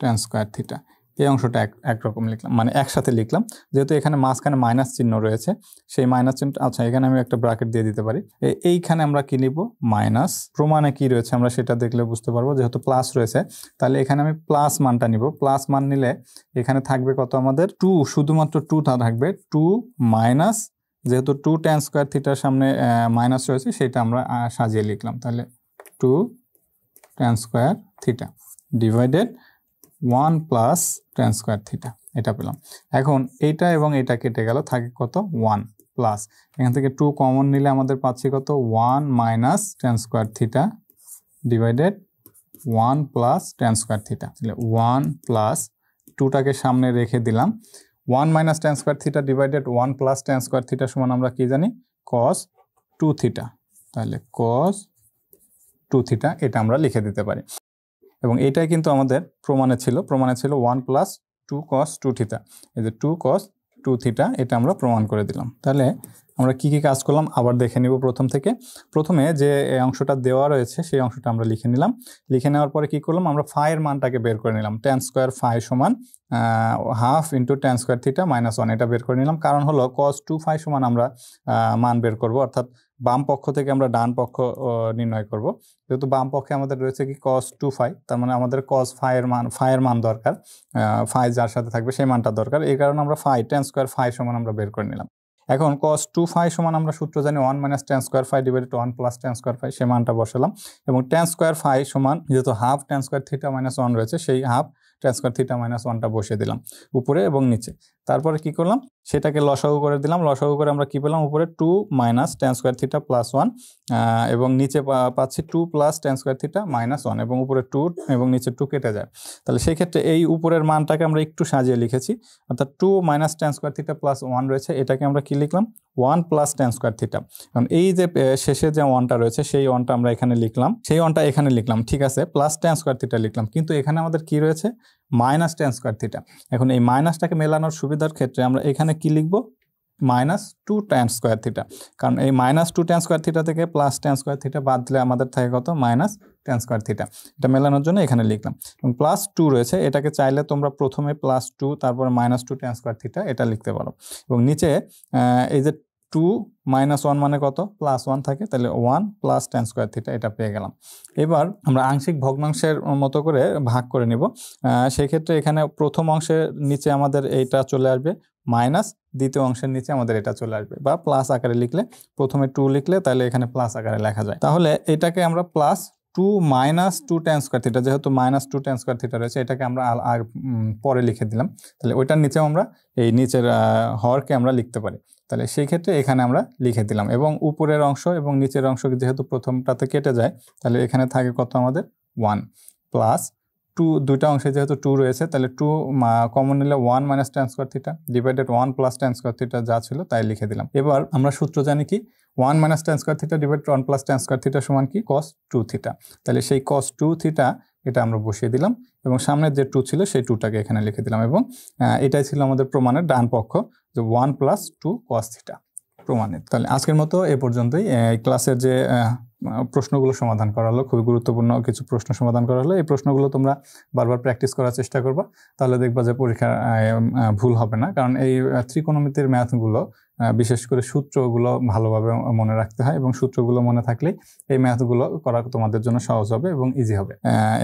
tan square theta. এই অংশটা একরকম লিখলাম, মানে একসাথে লিখলাম, যেহেতু এখানে মাঝখানে মাইনাস চিহ্ন রয়েছে, সেই মাইনাস চিহ্ন, আচ্ছা এখানে আমি একটা ব্র্যাকেট দিয়ে দিতে পারি। এইখানে আমরা কি লিখব, মাইনাস। প্রমাণে কি রয়েছে আমরা সেটা দেখলে বুঝতে পারবো, যেহেতু প্লাস রয়েছে তাহলে এখানে আমি প্লাস মানটা নিব। প্লাস মান নিলে এখানে থাকবে কত, আমাদের 2, শুধুমাত্র 2 থাকবে, 2 মাইনাস, যেহেতু 2 tan স্কয়ার থিটার সামনে মাইনাস রয়েছে সেটা আমরা সাজিয়ে লিখলাম, তাহলে 2 tan square theta divided 1 plus tan square theta, এটা পেলাম। এখন এইটা এবং এটা কেটে গেল, থাকে কত, 1 প্লাস, এখান থেকে 2 কমন নিলে আমাদের পাচ্ছি কত, 1 minus tan square theta divided 1 plus tan square theta, তাহলে 1 প্লাস 2টাকে সামনে রেখে দিলাম, 1 minus tan square theta divided 1 plus tan square theta সমান আমরা কি জানি, cos 2 থিটা, তাহলে cos 2 থিটা এটা আমরা লিখে দিতে পারি। এবং এটাই কিন্তু আমাদের প্রমাণে ছিল 1 প্লাস 2 cos 2 থিটা, এই যে 2 cos 2 থিটা এটা আমরা প্রমাণ করে দিলাম। তাহলে আমরা কি কি কাজ করলাম আবার দেখে নিব প্রথম থেকে। প্রথমে যে অংশটা দেওয়া রয়েছে সেই অংশটা আমরা লিখে নিলাম। লিখে নেওয়ার পরে কি করলাম, আমরা ফাইয়ের মানটাকে বের করে নিলাম। tan স্কয়ার ফাই সমান half into tan square theta minus 1, এটা বের করে নিলাম। কারণ হলো cos 2 ফাই সমান আমরা মান বের করব, অর্থাৎ বাম পক্ষ থেকে আমরা ডান পক্ষ নির্ণয় করব। যেহেতু বাম পক্ষে আমাদের রয়েছে কি cos 2 ফাই, তার মানে আমাদের cos ফাইয়ের মান দরকার, ফাই যার সাথে থাকবে সেই মানটা দরকার, এই কারণে আমরা tan স্কয়ার ফাই সমান আমরা বের করে নিলাম। এখন cos 2 ফাই সমান আমরা সূত্র জানি 1 minus tan square phi divided 1 plus tan square phi, সেই মানটা বসালাম। এবং tan স্কয়ার ফাই সমান যেহেতু half tan square theta minus 1 রয়েছে, সেই half tan square theta minus 1টা বসিয়ে দিলাম উপরে এবং নিচে। তারপরে কি করলাম, সেটাকে লসাগু করে দিলাম। লসাগু করে আমরা কি পেলাম, উপরে 2 minus tan square theta plus 1 এবং নিচে পাচ্ছি 2 plus tan square theta minus 1, এবং উপরে 2 এবং নিচে 2 কেটে যায়। তাহলে সেই ক্ষেত্রে এই উপরের মানটাকে আমরা একটু সাজিয়ে লিখেছি, অর্থাৎ 2 minus tan square theta plus 1 রয়েছে, এটাকে আমরা কি লিখলাম, 1 প্লাস tan স্কয়ার থিটা। কারণ এই যে শেষে যে 1টা রয়েছে সেই 1টা আমরা এখানে লিখলাম, সেই 1টা এখানে লিখলাম, ঠিক আছে, প্লাস tan স্কয়ার থিটা লিখলাম, কিন্তু এখানে আমাদের কি রয়েছে, মাইনাস tan স্কয়ার থিটা। এখন এই মাইনাসটাকে মেলানোর সুবিধার ক্ষেত্রে আমরা এখানে কি লিখব, মাইনাস 2 tan স্কয়ার থিটা, কারণ এই মাইনাস 2 tan স্কয়ার থিটা থেকে প্লাস tan স্কয়ার থিটা বাদ দিলে আমাদের থাকে কত, মাইনাস tan স্কয়ার থিটা। এটা মেলানোর জন্য এখানে লিখলাম। এবং প্লাস 2 রয়েছে, এটাকে চাইলে তোমরা প্রথমে প্লাস 2 তারপরে মাইনাস 2 tan স্কয়ার থিটা এটা লিখতে পারো। এবং নিচে এই যে 2 মাইনাস 1 মানে কত, প্লাস 1 থাকে, তাহলে 1 প্লাস tan স্কয়ার থিটা এটা পেয়ে গেলাম। এবার আমরা আংশিক ভগ্নাংশের মতো করে ভাগ করে নিব। সেই ক্ষেত্রে এখানে প্রথম অংশের নিচে আমাদের এইটা চলে আসবে মাইনাস, দ্বিতীয় অংশের নিচে আমাদের এটা চলে আসবে, বা প্লাস আকারে লিখলে, প্রথমে 2 লিখলে তাহলে এখানে প্লাস আকারে লেখা যায়। তাহলে এটাকে আমরা plus 2 minus 2 tan square theta, যেহেতু মাইনাস 2 tan স্কয়ার থিটা রয়েছে, এটাকে আমরা পরে লিখে দিলাম। তাহলে ওইটার নিচেও আমরা এই নিচের হরকে আমরা লিখতে পারি। তাহলে সেই ক্ষেত্রে এখানে আমরা লিখে দিলাম। এবং উপরের অংশ এবং নিচের অংশ যেহেতু প্রথমটাতে কেটে যায়, তাহলে এখানে থাকে কত, আমাদের 1 প্লাস 2, দুইটা অংশে যেহেতু 2 রয়েছে, তাহলে 2 কমন নিলে 1 minus tan square theta divided 1 plus tan square theta যা ছিল তাই লিখে দিলাম। এবার আমরা সূত্র জানি কি, 1 minus tan square theta divided 1 plus tan square theta সমান কি, cos 2 থিটা। তাহলে সেই cos 2 থিটা এটা আমরা বসিয়ে দিলাম, এবং সামনের যে 2 ছিল সেই 2টাকে এখানে লিখে দিলাম। এবং এটাই ছিল আমাদের প্রমাণের ডান পক্ষ, যে 1 প্লাস 2 cos থিটা প্রমাণিত। তাহলে আজকের মতো এ পর্যন্তই। এই ক্লাসের যে প্রশ্নগুলো সমাধান করা হলো, খুবই গুরুত্বপূর্ণ কিছু প্রশ্ন সমাধান করা হলো। এই প্রশ্নগুলো তোমরা বারবার প্র্যাকটিস করার চেষ্টা করবা, তাহলে দেখবা যে পরীক্ষার ভুল হবে না। কারণ এই ত্রিকোণমিতির ম্যাথগুলো বিশেষ করে সূত্রগুলো ভালোভাবে মনে রাখতে হয়, এবং সূত্রগুলো মনে থাকলেই এই ম্যাথগুলো করা তোমাদের জন্য সহজ হবে এবং ইজি হবে।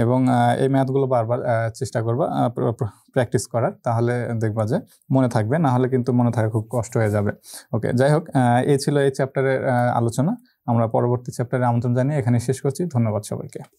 এবং এই ম্যাথগুলো বারবার চেষ্টা করবা প্র্যাকটিস করার, তাহলে দেখবা যে মনে থাকবে, না হলে কিন্তু মনে থাকা খুব কষ্ট হয়ে যাবে। ওকে, যাই হোক, এই ছিল এই চ্যাপ্টারের আলোচনা। আমরা পরবর্তী চ্যাপ্টারে আমন্ত্রণ জানিয়ে এখানে শেষ করছি। ধন্যবাদ সবাইকে।